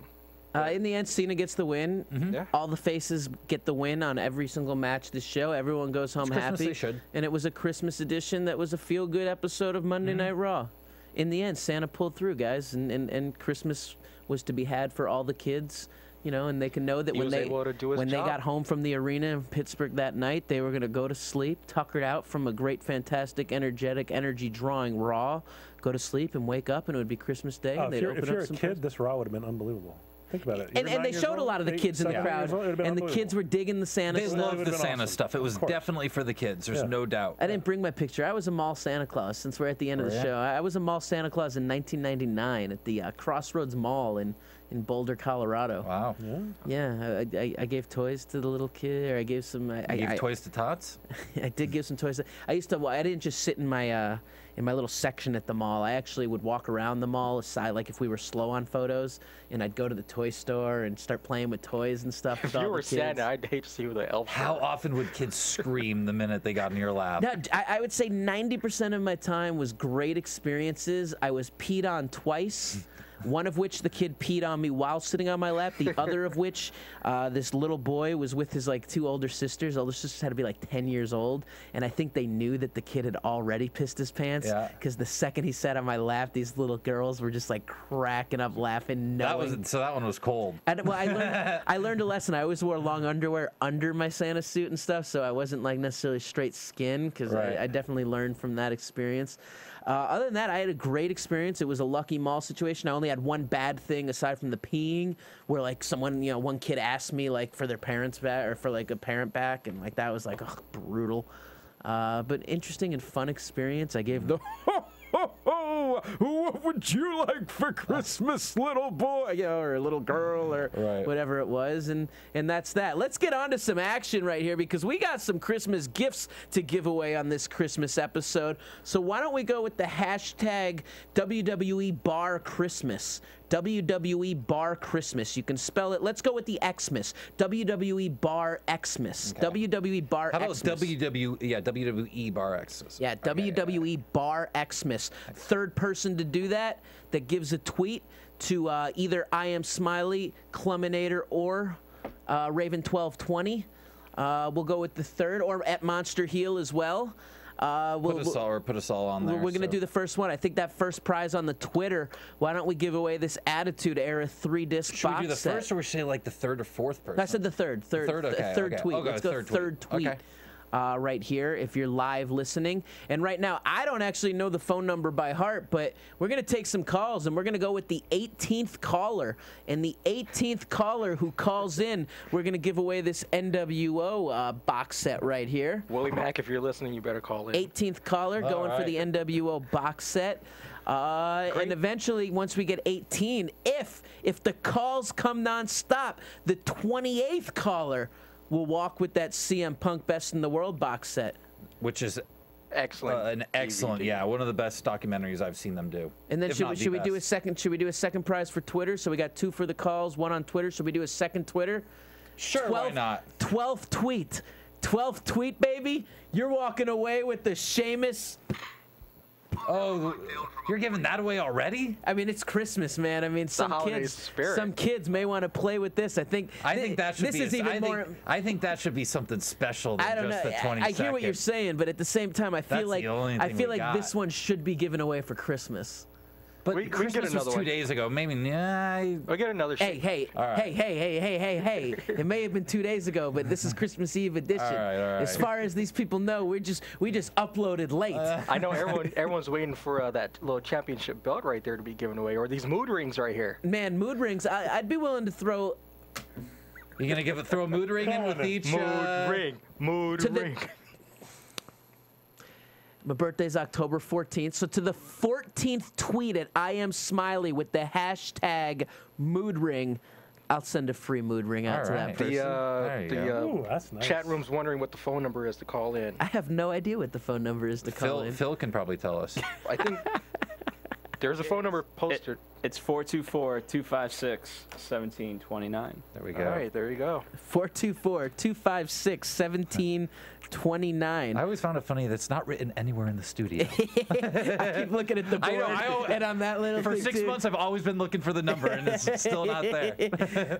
In the end, Cena gets the win. Yeah. All the faces get the win on every single match this show. Everyone goes home happy. They should. And it was a Christmas edition that was a feel-good episode of Monday Night Raw. In the end, Santa pulled through, guys, and Christmas was to be had for all the kids. And they can know that when they got home from the arena in Pittsburgh that night, they were going to go to sleep, tuckered out from a great, fantastic, energetic, energy-drawing Raw, go to sleep and wake up, and it would be Christmas Day. If you're a kid, this Raw would have been unbelievable. Think about it. And they showed a lot of the kids in the crowd, and the kids were digging the Santa stuff. They loved the Santa stuff. It was definitely for the kids. There's no doubt. I didn't bring my picture. I was a mall Santa Claus, since we're at the end of the show. I was a mall Santa Claus in 1999 at the Crossroads Mall in Boulder, Colorado. Wow. Yeah, I gave toys to the little kid, or I gave some. You gave toys to Tots? I did give some toys. I didn't just sit in my little section at the mall. I actually would walk around the mall aside, like if we were slow on photos, and I'd go to the toy store and start playing with toys and stuff. If you were Santa, I'd hate to see who the elf. How often would kids scream the minute they got in your lap? No, I would say 90% of my time was great experiences. I was peed on twice. one of which the kid peed on me while sitting on my lap. The other of which, this little boy was with his like 2 older sisters. Older sisters had to be like 10 years old, and I think they knew that the kid had already pissed his pants. Because the second he sat on my lap, these little girls were just like cracking up laughing. So that one was cold. I learned a lesson. I always wore long underwear under my Santa suit and stuff, so I wasn't like necessarily straight skin, because I definitely learned from that experience. Other than that, I had a great experience. It was a lucky mall situation. I only had one bad thing aside from the peeing, where like someone, one kid asked me like for their parents back, or for like a parent back, and like that was like brutal. But interesting and fun experience. I gave the what would you like for Christmas, little boy, or little girl, or whatever it was, and that's that. Let's get on to some action right here, because we got some Christmas gifts to give away on this Christmas episode. So why don't we go with the hashtag WWE Bar Christmas. WWE Bar Christmas. You can spell it. Let's go with the Xmas. WWE Bar Xmas. Okay. WWE Bar Xmas. How about WWE Bar Xmas? Yeah, WWE Bar Xmas. Third person to do that gives a tweet to either I Am Smiley, Cluminator, or Raven1220. We'll go with the third, or at Monster Heel as well. Put us all on there. We're going to do the first one. I think that first prize on the Twitter. Why don't we give away this Attitude Era 3-disc box set? Should we do the first, or we say like the third or fourth person? I said the third. Third tweet. Let's go third tweet. Okay. Right here, if you're live listening. And right now, I don't actually know the phone number by heart, but we're going to take some calls, and we're going to go with the 18th caller. And the 18th caller who calls in, we're going to give away this NWO box set right here. Willie Mack, if you're listening, you better call in. 18th caller going for the NWO box set. And eventually, once we get 18, if the calls come nonstop, the 28th caller will walk with that CM Punk Best in the World box set, which is excellent. One of the best documentaries I've seen them do. And then should we do a second? Should we do a second prize for Twitter? So we got 2 for the calls, 1 on Twitter. Should we do a second Twitter? Sure, why not? 12th tweet, baby. You're walking away with the Sheamus. Oh, you're giving that away already? I mean, it's Christmas, man. I mean, some kids may want to play with this. I think that should be something special than just the 20 I hear what you're saying, but at the same time, I feel like this one should be given away for Christmas. But Christmas was 2 days ago. Maybe, I'll get another. Hey! It may have been 2 days ago, but this is Christmas Eve edition. All right. As far as these people know, we just uploaded late. I know everyone's waiting for that little championship belt right there to be given away, or these mood rings right here. Man, mood rings. I'd be willing to throw. You're gonna throw a mood ring in with each mood ring. My birthday's October 14th, so to the 14th tweet at I Am Smiley with the hashtag mood ring, I'll send a free mood ring out to that person. That's nice. Chat room's wondering what the phone number is to call in. I have no idea what the phone number is to call in. Phil can probably tell us. I think there's a phone number posted. It's 424-256-1729. There we go. All right, there you go. 424-256-1729. I always found it funny that's not written anywhere in the studio. I keep looking at the board and on that little For 6 months, I've always been looking for the number, and it's still not there.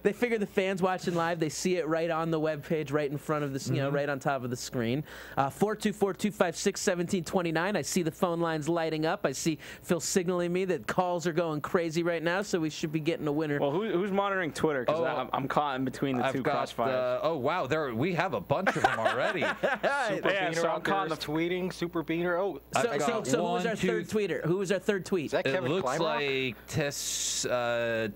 They figure the fans watching live, they see it right on the webpage, right in front of the, right on top of the screen. 424-256-1729. I see the phone lines lighting up. I see Phil signaling me that calls are going crazy right now, so we should be getting a winner. Well, who's monitoring Twitter? Because I'm caught in between the two crossfires. Oh, wow. We have a bunch of them already. Super Beaner out there tweeting. Super Beaner. Oh, so who was our third tweeter? Who was our third tweet? Is that Kevin It looks Kleinrock? like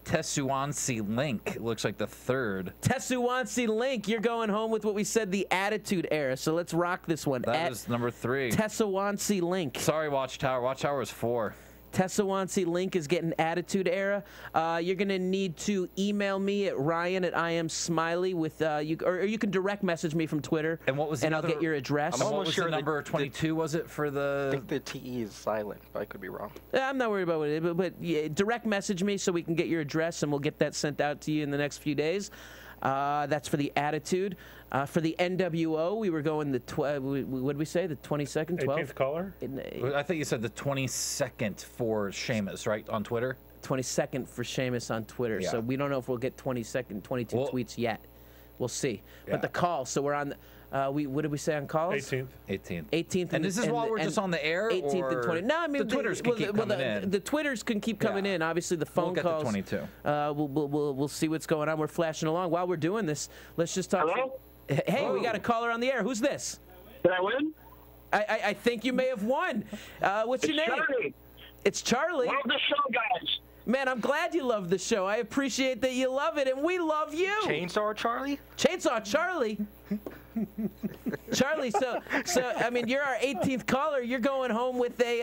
Tessuansi Link. It looks like the third. Tessuansi Link. You're going home with what we said, the Attitude Era. So let's rock this one. That is number 3. Tessuansi Link. Sorry, Watchtower. Watchtower was 4. Tessuansi Link is getting Attitude Era. You're going to need to email me at Ryan@IamSmiley with or you can direct message me from Twitter. And what was I'll get your address. What was the number 22? Was it for the? I think the TE is silent, but I could be wrong. I'm not worried about it, but yeah, direct message me so we can get your address and we'll get that sent out to you in the next few days. That's for the Attitude. For the NWO, we were going what did we say? The 22nd, 12th? 18th caller? I think you said the 22nd for Sheamus, right, on Twitter? 22nd for Sheamus on Twitter. Yeah. So we don't know if we'll get 22 tweets yet. We'll see. Yeah. But the call, so we're on. What did we say on calls? 18th. And this is while we're just on the air? 18th and 20th. No, I mean, the Twitters can keep coming in. The Twitters can keep coming in. Obviously, the phone calls. We'll get to 22. We'll see what's going on. We're flashing along. While we're doing this, let's just talk. Hello? Hey, we got a caller on the air. Who's this? Did I win? I think you may have won. What's your name? Charlie. It's Charlie. Love the show, guys. Man, I'm glad you love the show. I appreciate that you love it, and we love you. Chainsaw Charlie? Chainsaw Charlie? Charlie, so I mean, you're our 18th caller. You're going home with a,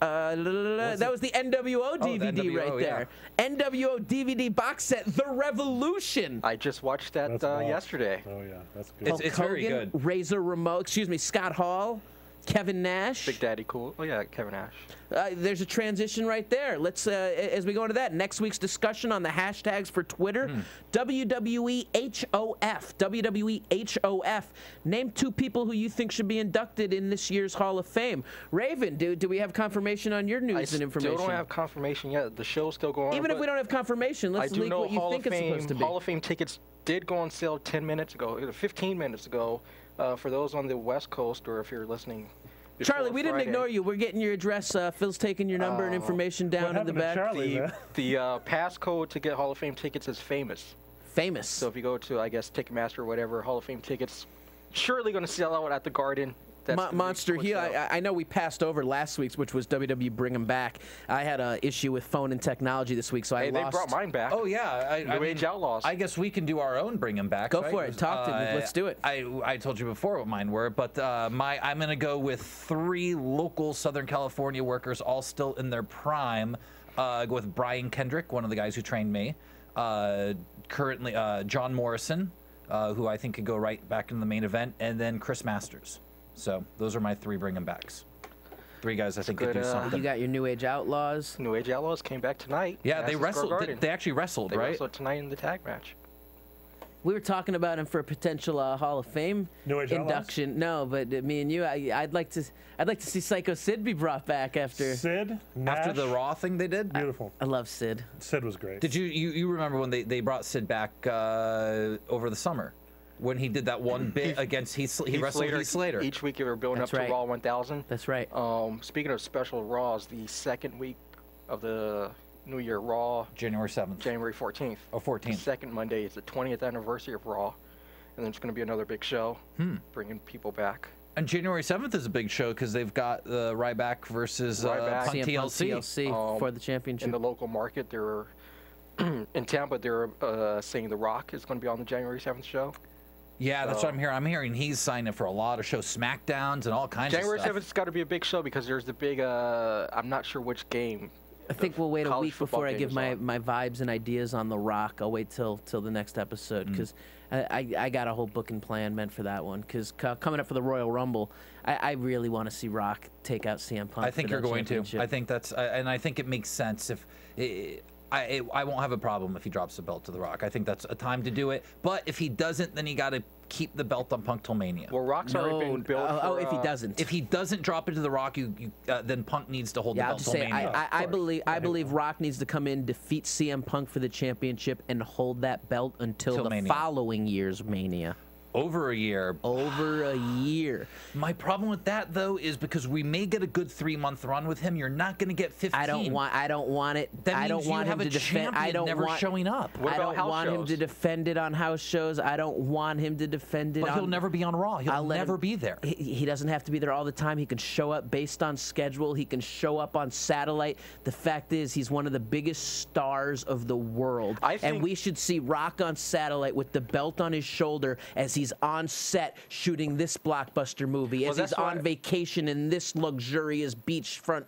that was the NWO DVD the NWO, right there. NWO DVD box set, The Revolution. I just watched that yesterday. Oh, yeah, that's good. It's very good. Razor Ramon, Scott Hall, Kevin Nash. Big Daddy Cool. Oh, yeah, Kevin Nash. There's a transition right there. Let's, as we go into that, next week's discussion on the hashtags for Twitter, WWE HOF. WWE HOF. Name 2 people who you think should be inducted in this year's Hall of Fame. Raven, do we have confirmation on your news and information? I still don't have confirmation yet. The show's still going on. Even if we don't have confirmation, let's leak what you think it's supposed to be. Hall of Fame tickets did go on sale 10 minutes ago, 15 minutes ago, for those on the West Coast, or if you're listening. Charlie, we didn't ignore you. We're getting your address. Phil's taking your number and information down in the back. Charlie, the passcode to get Hall of Fame tickets is famous. Famous. So if you go to, I guess, Ticketmaster or whatever, Hall of Fame tickets, surely going to sell out at the Garden. Monster Heel. I know we passed over last week's, which was WWE Bring 'Em Back. I had an issue with phone and technology this week, so I lost. They brought mine back. Oh, yeah. New Age Outlaws. I guess we can do our own Bring 'Em Back. Go for it. Talk to me. Let's do it. I told you before what mine were, but I'm going to go with 3 local Southern California workers, all still in their prime. Go with Brian Kendrick, one of the guys who trained me. Currently, John Morrison, who I think could go right back in the main event, and then Chris Masters. So those are my 3 Bring 'Em Backs. 3 guys I think could do something. You got your New Age Outlaws. New Age Outlaws came back tonight. Yeah, they wrestled. They actually wrestled, right? They wrestled tonight in the tag match. We were talking about him for a potential Hall of Fame induction. No, but me and you, I'd like to see Psycho Sid be brought back after after the Raw thing they did. Beautiful. I love Sid. Sid was great. Did you remember when they brought Sid back over the summer? When he did that one bit against he wrestled Heath Slater. Each week they were building up to Raw 1000. That's right. Speaking of special Raws, the second week of the New Year Raw, January 7th. January 14th. Oh, 14th. The second Monday is the 20th anniversary of Raw, and then it's going to be another big show, bringing people back. And January 7th is a big show because they've got Ryback versus Punk TLC for the championship. In the local market, they're in Tampa. They're saying The Rock is going to be on the January 7th show. Yeah, that's what I'm hearing. I'm hearing he's signing for a lot of shows, SmackDowns and all kinds of stuff. January 7th's got to be a big show because there's the big, I'm not sure which game. I think we'll wait a week before I give my vibes and ideas on The Rock. I'll wait till the next episode because I got a whole booking plan meant for that one. Because coming up for the Royal Rumble, I really want to see Rock take out CM Punk. I think you're going to. I think that's, and I think it makes sense if. I won't have a problem if he drops the belt to The Rock. I think that's a time to do it. But if he doesn't, then he got to keep the belt on Punk till Mania. Well, Rock's already been built for, if he doesn't. If he doesn't drop it to The Rock, then Punk needs to hold the belt till Mania. I believe Rock needs to come in, defeat CM Punk for the championship, and hold that belt until the following year's Mania. Over a year. Over a year. My problem with that, though, is because we may get a good 3-month run with him. You're not going to get 15. I don't want it. That means I don't want him to defend. I don't never want showing up. I don't want him to defend it on house shows. I don't want him to defend it. But he'll never be on Raw. He'll never be there. He doesn't have to be there all the time. He can show up based on schedule. He can show up on satellite. The fact is, he's one of the biggest stars of the world, and we should see Rock on satellite with the belt on his shoulder as he's on set shooting this blockbuster movie, as he's on vacation in this luxurious beachfront,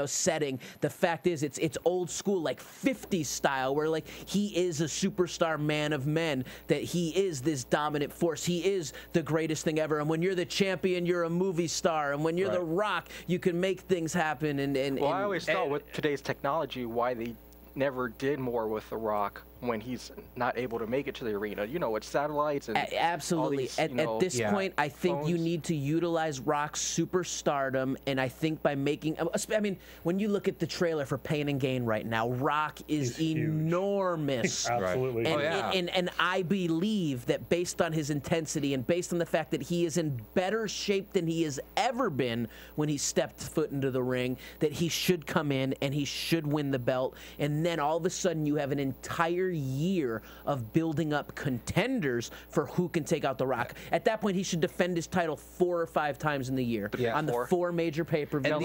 setting. The fact is, it's old school, like 50s style, where like he is a superstar man of men, that he is this dominant force. He is the greatest thing ever. And when you're the champion, you're a movie star. And when you're The Rock, you can make things happen. I always thought with today's technology, why they never did more with The Rock when he's not able to make it to the arena. You know, with satellites and absolutely. These, at this point, I think phones. you need to utilize Rock's superstardom, and I think by making, I mean, when you look at the trailer for Pain and Gain right now, Rock is enormous. Absolutely. And I believe that based on his intensity and based on the fact that he is in better shape than he has ever been when he stepped foot into the ring, that he should come in and he should win the belt. And then all of a sudden you have an entire year of building up contenders for who can take out The Rock. At that point, he should defend his title 4 or 5 times in the year on the 4 major pay-per-views. And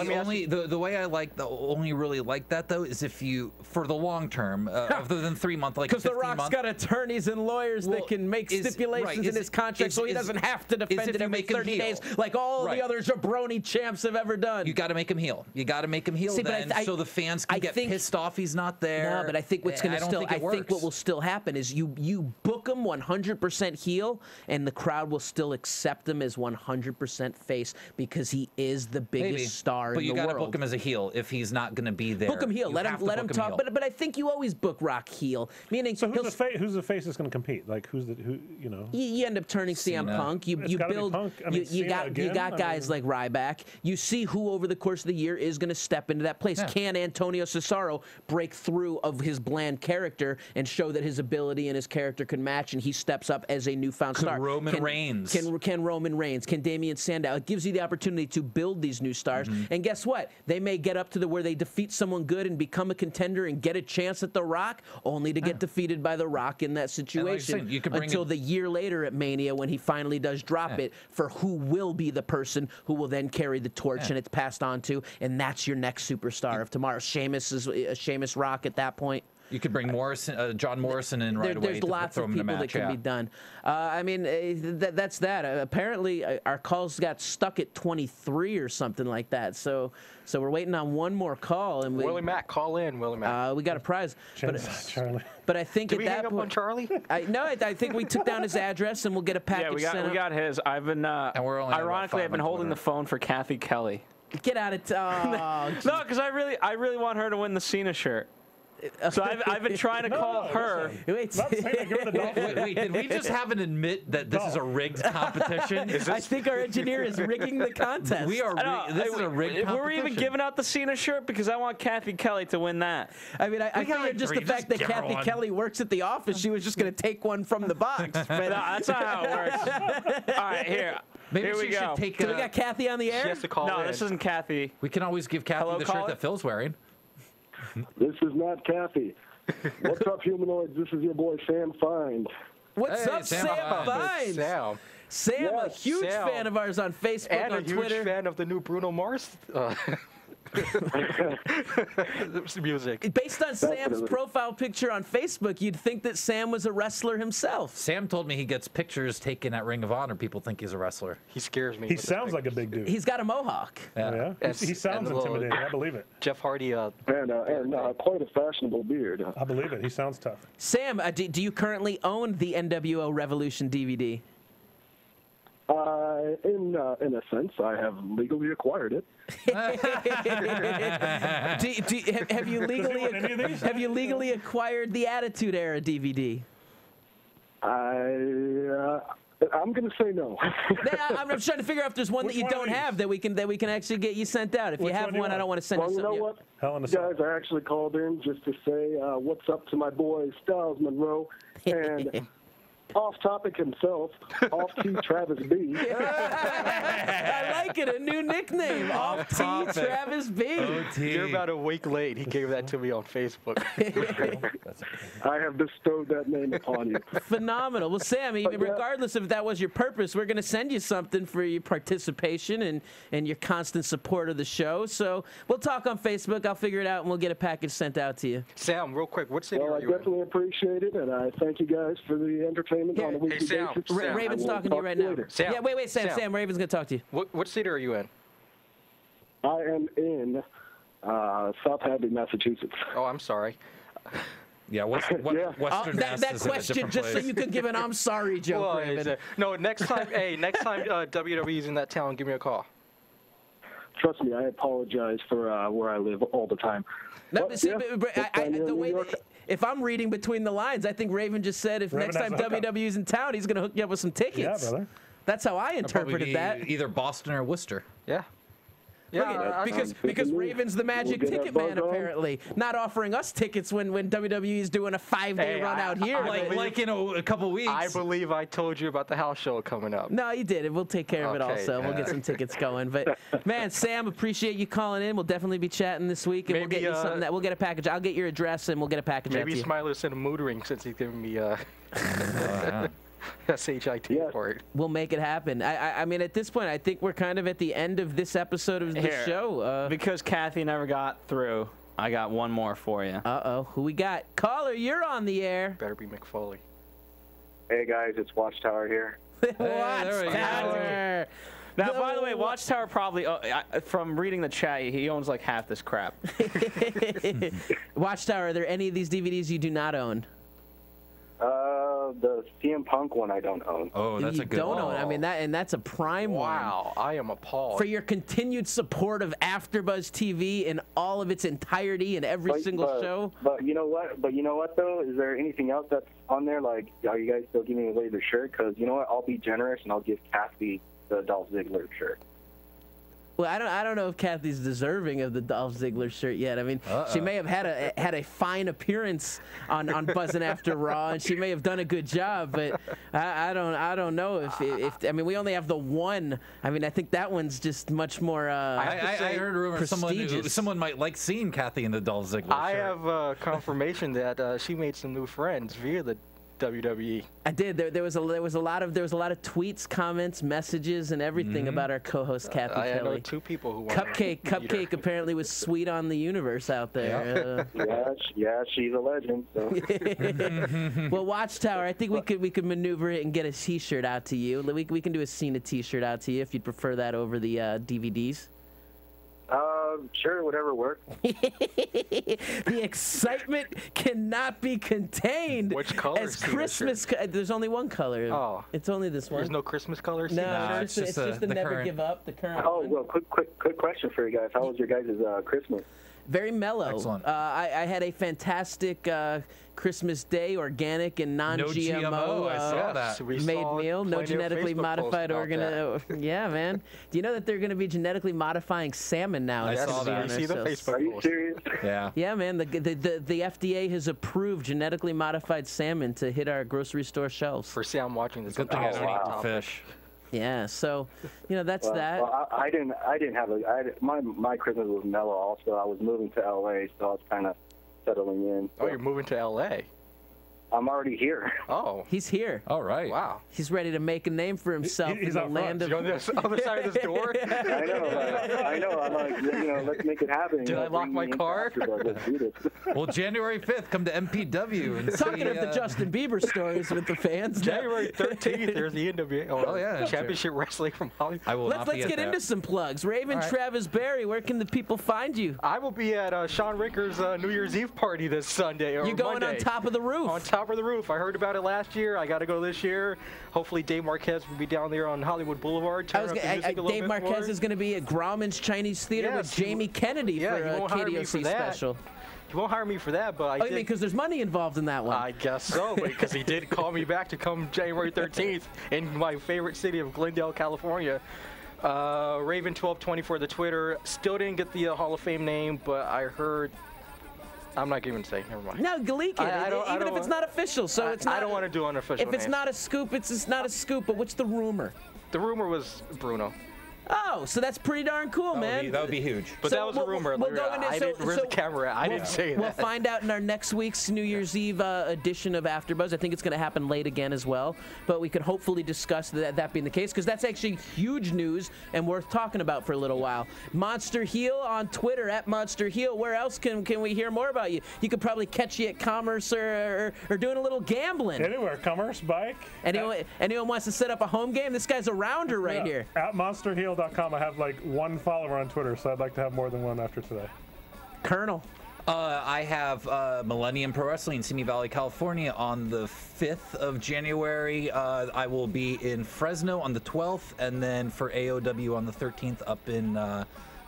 the way I only really like that though is if you, for the long term, other than 3 months, like because The Rock's got attorneys and lawyers that can make stipulations in his contract, so he doesn't have to defend it every 30 days like all the other jabroni champs have ever done. You got to make him heel. You got to make him heel so the fans can get pissed off he's not there. No, but I think what's going to still, I think what will still happen is you book him 100% heel, and the crowd will still accept him as 100% face because he is the biggest star in the world. But you got to book him as a heel if he's not going to be there. Book him heel. Let him talk. But I think you always book Rock heel. Meaning, so who's the face that's going to compete? Like who you know? You end up turning CM Punk. You build. You got guys like Ryback. You see who over the course of the year is going to step into that place. Can Antonio Cesaro break through of his bland character and show that his ability and his character can match, and he steps up as a newfound star? Roman Reigns. Can Roman Reigns? Can Damian Sandow? It gives you the opportunity to build these new stars. And guess what? They may get up to where they defeat someone good and become a contender and get a chance at The Rock, only to get defeated by The Rock in that situation until the year later at Mania when he finally does drop it for who will be the person who will then carry the torch and it's passed on to, and that's your next superstar of tomorrow. Sheamus Rock at that point. You could bring John Morrison in right away. There's lots of people that can be done. I mean, that's that. Apparently, our calls got stuck at 23 or something like that. So we're waiting on one more call. And Willie Mack, call in, Willie Mack. We got a prize. Charlie. But I think Did at we that hang up point, on Charlie? I think we took down his address and we'll get a package sent we got his. I've been ironically I've been holding the phone for Kathy Kelly. Get out of town. No, because I really want her to win the Cena shirt. So I've been trying to call her. Wait, did we just have an admit that this is a rigged competition? I think our engineer is rigging the contest. We are. This is a rigged competition. Were we even giving out the Cena shirt? Because I want Kathy Kelly to win that. I mean, I figured just the fact that Kathy Kelly works at the office, she was just going to take one from the box. But no, that's not how it works. All right, here. Maybe here we go. Should take. So we got Kathy on the air. She has to call no, in. this isn't Kathy. We can always give Kathy the shirt that Phil's wearing. This is not Kathy. What's up, humanoids? This is your boy Sam Find. What's up, Sam Find? Sam, a huge fan of ours on Facebook, and on Twitter. And a huge fan of the new Bruno Mars music. Based on Sam's profile picture on Facebook, you'd think that Sam was a wrestler himself. Sam told me he gets pictures taken at Ring of Honor. People think he's a wrestler. He scares me. He sounds like a big dude. He's got a mohawk. Yeah. He sounds intimidating. I believe it. Jeff Hardy. And quite a fashionable beard. I believe it. He sounds tough. Sam, do you currently own the NWO Revolution DVD? In a sense, I have legally acquired it. Have you legally acquired the Attitude Era DVD? I'm going to say no. I'm trying to figure out if there's one that you don't have that we can actually get you sent out. If you have one, I don't want to send it. Well, you know what? Guys, I actually called in just to say what's up to my boy Styles Monroe and off-topic himself, Off-T Travis B. I like it, a new nickname, Off-T Travis B. You're about a week late. He gave that to me on Facebook. I have bestowed that name upon you. Phenomenal. Well, Sam, regardless if that was your purpose, we're going to send you something for your participation and your constant support of the show. So we'll talk on Facebook. I'll figure it out, and we'll get a package sent out to you. Sam, real quick, what city are you in? I definitely appreciate it, and I thank you guys for the entertainment. On a weekly basis. Raven's talking to you right now. Sam, yeah, wait, Sam. Raven's going to talk to you. What city are you in? I am in South Hadley, Massachusetts. Oh, I'm sorry. Yeah, Western Mass that is question, just so you could give an "I'm sorry" joke. Raven. No, next time WWE's in that town, give me a call. Trust me, I apologize for where I live all the time. No, but see, if I'm reading between the lines, I think Raven just said if next time WWE's in town, he's going to hook you up with some tickets. Yeah, brother. That's how I interpreted that. Either Boston or Worcester. Yeah. Yeah, because Raven's the magic ticket man, apparently. Not offering us tickets when WWE is doing a 5-day run out here. Like in a couple weeks. I believe I told you about the house show coming up. No, you did. We'll take care of it also. We'll get some tickets going. But, man, Sam, appreciate you calling in. We'll definitely be chatting this week. And we'll get you something we'll get a package. I'll get your address, and we'll get a package out to you. Maybe Smiler sent a mood ring since he's giving me SHIT for it. We'll make it happen. I mean, at this point, I think we're kind of at the end of this episode of the show. Because Kathy never got through, I got one more for you. Uh-oh. Who we got? Caller, you're on the air. Better be McFoley. Hey, guys. It's Watchtower here. Watchtower. Now, by the way, Watchtower probably, from reading the chat, he owns like half this crap. Watchtower, are there any of these DVDs you do not own? The CM Punk one I don't own. Oh, that's a good one. You don't own. I mean, that's a prime one. Wow, I am appalled. For your continued support of AfterBuzz TV in all of its entirety and every single show. But you know what? Though, is there anything else that's on there? Like, are you guys still giving away the shirt? Because you know what? I'll be generous and I'll give Kathy the Dolph Ziggler shirt. Well, I don't know if Kathy's deserving of the Dolph Ziggler shirt yet. I mean, she may have had a fine appearance on Buzzin' After Raw, and she may have done a good job. But I don't know if I mean, we only have the one. I mean, I think that one's just much more. I heard a rumor someone might like seeing Kathy in the Dolph Ziggler shirt. I have confirmation that she made some new friends via the WWE. I did. There was a lot of tweets, comments, messages, and everything about our co-host Kathy Kelly. I know 2 people who Cupcake apparently was sweet on the universe out there. Yeah, she's a legend. So. Well, Watchtower, I think we could maneuver it and get a T-shirt out to you. We can do a Cena T-shirt out to you if you'd prefer that over the DVDs. Sure, whatever works. The excitement cannot be contained. Which color? As Christmas, there's only one color. Oh, it's only this one. There's no Christmas color. No, it's just the never current. Give up. The current. Oh, one. well, quick question for you guys. How was your guys' Christmas? Very mellow. Excellent. I had a fantastic Christmas Day, organic and non-GMO. No GMO, I saw that. Made meal, no genetically modified Yeah, man. Do you know that they're going to be genetically modifying salmon now? I saw that. You see the Facebook Are you serious? Yeah. Yeah, man. The FDA has approved genetically modified salmon to hit our grocery store shelves. For see, I'm watching this. Good thing I don't eat fish. Yeah, so that's that. Well, I didn't have my Christmas was mellow. Also, I was moving to LA, so I was kind of settling in. Oh, you're moving to LA? I'm already here. Oh, he's here. All right. Wow. He's ready to make a name for himself in the land of. On the other side of this door. I know. I'm like, let's make it happen. Did I lock my car? Let's do this. Well, January 5th, come to MPW and talking of the Justin Bieber stories with the fans. January 13th, there's the NWA Championship Wrestling from Hollywood. Let's get into some plugs. Raven, Travis Berry, where can the people find you? I will be at Sean Rinker's New Year's Eve party this Sunday or You're going Monday. on top of the roof. On top of the roof. I heard about it last year. I got to go this year. Hopefully, Dave Marquez will be down there on Hollywood Boulevard. Dave Marquez is going to be at Grauman's Chinese Theater with Jamie Kennedy for a KDOC special. He won't hire me for that, but I mean, because there's money involved in that one. I guess so, because he did call me back to come January 13th in my favorite city of Glendale, California. Raven1220 the Twitter. Still didn't get the Hall of Fame name, but I heard. I'm not going to say. Never mind. No, leak it. Even if it's not official. So it's not. I don't want to do unofficial. If it's not a scoop, it's not a scoop. But what's the rumor? The rumor was Bruno. Oh, so that's pretty darn cool, man. That would be huge. But that was a rumor. We'll go into, where's the camera at? I didn't say that. We'll find out in our next week's New Year's Eve edition of AfterBuzz. I think it's going to happen late again as well. But we could hopefully discuss that being the case, because that's actually huge news and worth talking about for a little while. Monster Heel on Twitter, at Monster Heel. Where else can we hear more about you? You could probably catch you at Commerce or doing a little gambling. Anywhere. Commerce, bike. Anyone wants to set up a home game? This guy's a rounder right here. At monsterheel.com, I have like one follower on Twitter, so I'd like to have more than one after today. Colonel. I have Millennium Pro Wrestling in Simi Valley, California on the 5th of January. I will be in Fresno on the 12th, and then for AOW on the 13th up in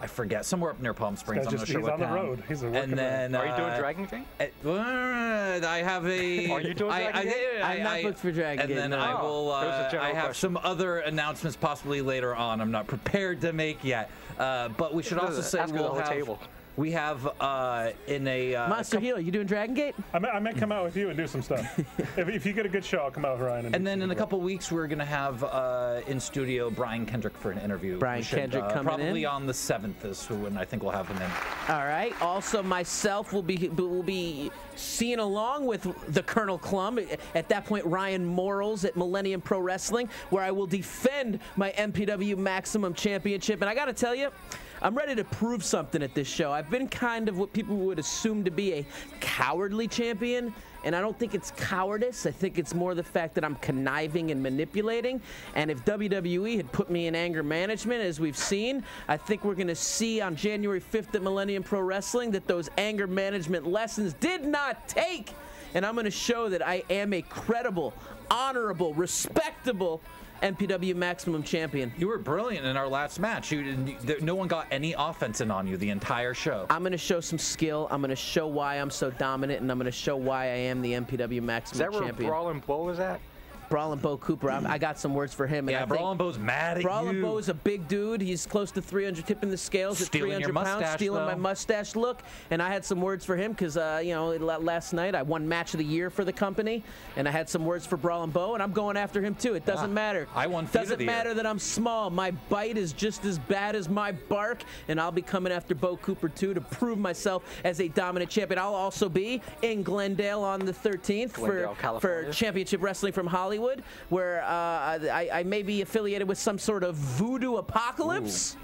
I forget, somewhere up near Palm Springs. I'm not sure he's what on the town. road. He's a And then Are you doing Dragon Thing? I have a. Are you doing Dragon Gate? I'm not booked for Dragon Gate. And then I will. There's a general I have question. some other announcements possibly later on. I'm not prepared to make yet. But we should also say Ask her the we'll whole have. table. We have in a Monster Heel, you doing Dragon Gate? I may come out with you and do some stuff. if you get a good show, I'll come out with Ryan. And then in a couple weeks, we're going to have in studio Brian Kendrick for an interview. Brian Kendrick coming probably in? on the 7th is when I think we'll have him in. All right. Also, myself will be seen along with the Colonel Clum. At that point, Ryan Morals at Millennium Pro Wrestling, where I will defend my MPW Maximum Championship. And I got to tell you, I'm ready to prove something at this show. I've been kind of what people would assume to be a cowardly champion, and I don't think it's cowardice. I think it's more the fact that I'm conniving and manipulating. And if WWE had put me in anger management, as we've seen, I think we're going to see on January 5th at Millennium Pro Wrestling that those anger management lessons did not take. And I'm going to show that I am a credible, honorable, respectable MPW Maximum Champion. You were brilliant in our last match. No one got any offense in on you the entire show. I'm going to show some skill. I'm going to show why I'm so dominant, and I'm going to show why I am the MPW Maximum Champion. Is that where Brawlin' Bo is at? Brawlin' Bo Cooper. I got some words for him. And Yeah, Brawlin' Bo's mad at you. Brawlin' Bo's a big dude. He's close to 300, tipping the scales at Stealing 300 your pounds, mustache, stealing my though. mustache look. And I had some words for him because, last night I won Match of the Year for the company, and I had some words for Brawlin' Bo, and I'm going after him too. It doesn't matter. I won Feud of Doesn't the matter Year. that I'm small. My bite is just as bad as my bark, and I'll be coming after Bo Cooper too to prove myself as a dominant champion. I'll also be in Glendale on the 13th Glendale, for California. Championship Wrestling from Hollywood, where I may be affiliated with some sort of voodoo apocalypse.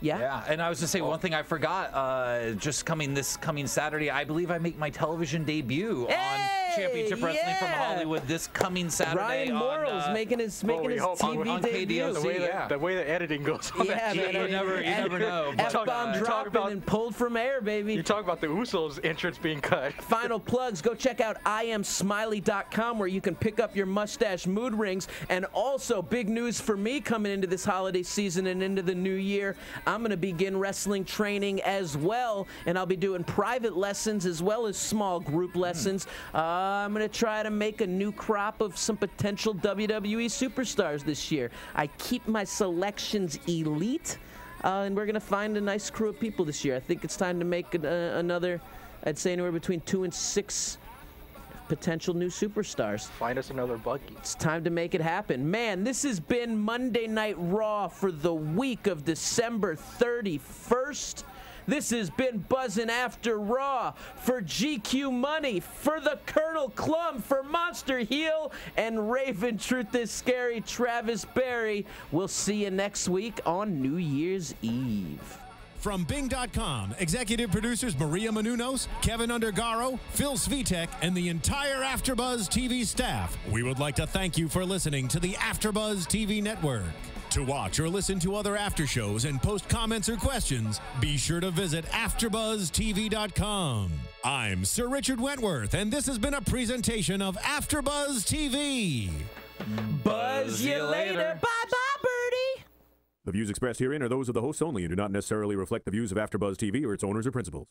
Yeah. And I was going to say one thing I forgot. Just this coming Saturday, I believe I make my television debut on Championship Wrestling from Hollywood this coming Saturday. Ryan Morals making his TV on debut. KDOC. The way the editing goes on that man, you never know. F-bomb dropping and pulled from air, baby. You talk about the Usos entrance being cut. Final plugs. Go check out IamSmiley.com where you can pick up your mustache mood rings. And also, big news for me coming into this holiday season and into the new year. I'm going to begin wrestling training as well, and I'll be doing private lessons as well as small group lessons. I'm going to try to make a new crop of some potential WWE superstars this year. I keep my selections elite, and we're going to find a nice crew of people this year. I think it's time to make another, I'd say anywhere between 2 and 6 potential new superstars. Find us another buggy. It's time to make it happen. Man, this has been Monday Night Raw for the week of December 31st. This has been Buzzin' After Raw for GQ Money, for the Colonel Clum, for Monster Heel, and Raven Truth is Scary Travis Berry. We'll see you next week on New Year's Eve. From Bing.com, executive producers Maria Menounos, Kevin Undergaro, Phil Svitek, and the entire AfterBuzz TV staff, we would like to thank you for listening to the AfterBuzz TV network. To watch or listen to other after shows and post comments or questions, be sure to visit AfterBuzzTV.com. I'm Sir Richard Wentworth, and this has been a presentation of AfterBuzz TV. Buzz you later. Bye-bye, birdie. The views expressed herein are those of the hosts only and do not necessarily reflect the views of AfterBuzz TV or its owners or principals.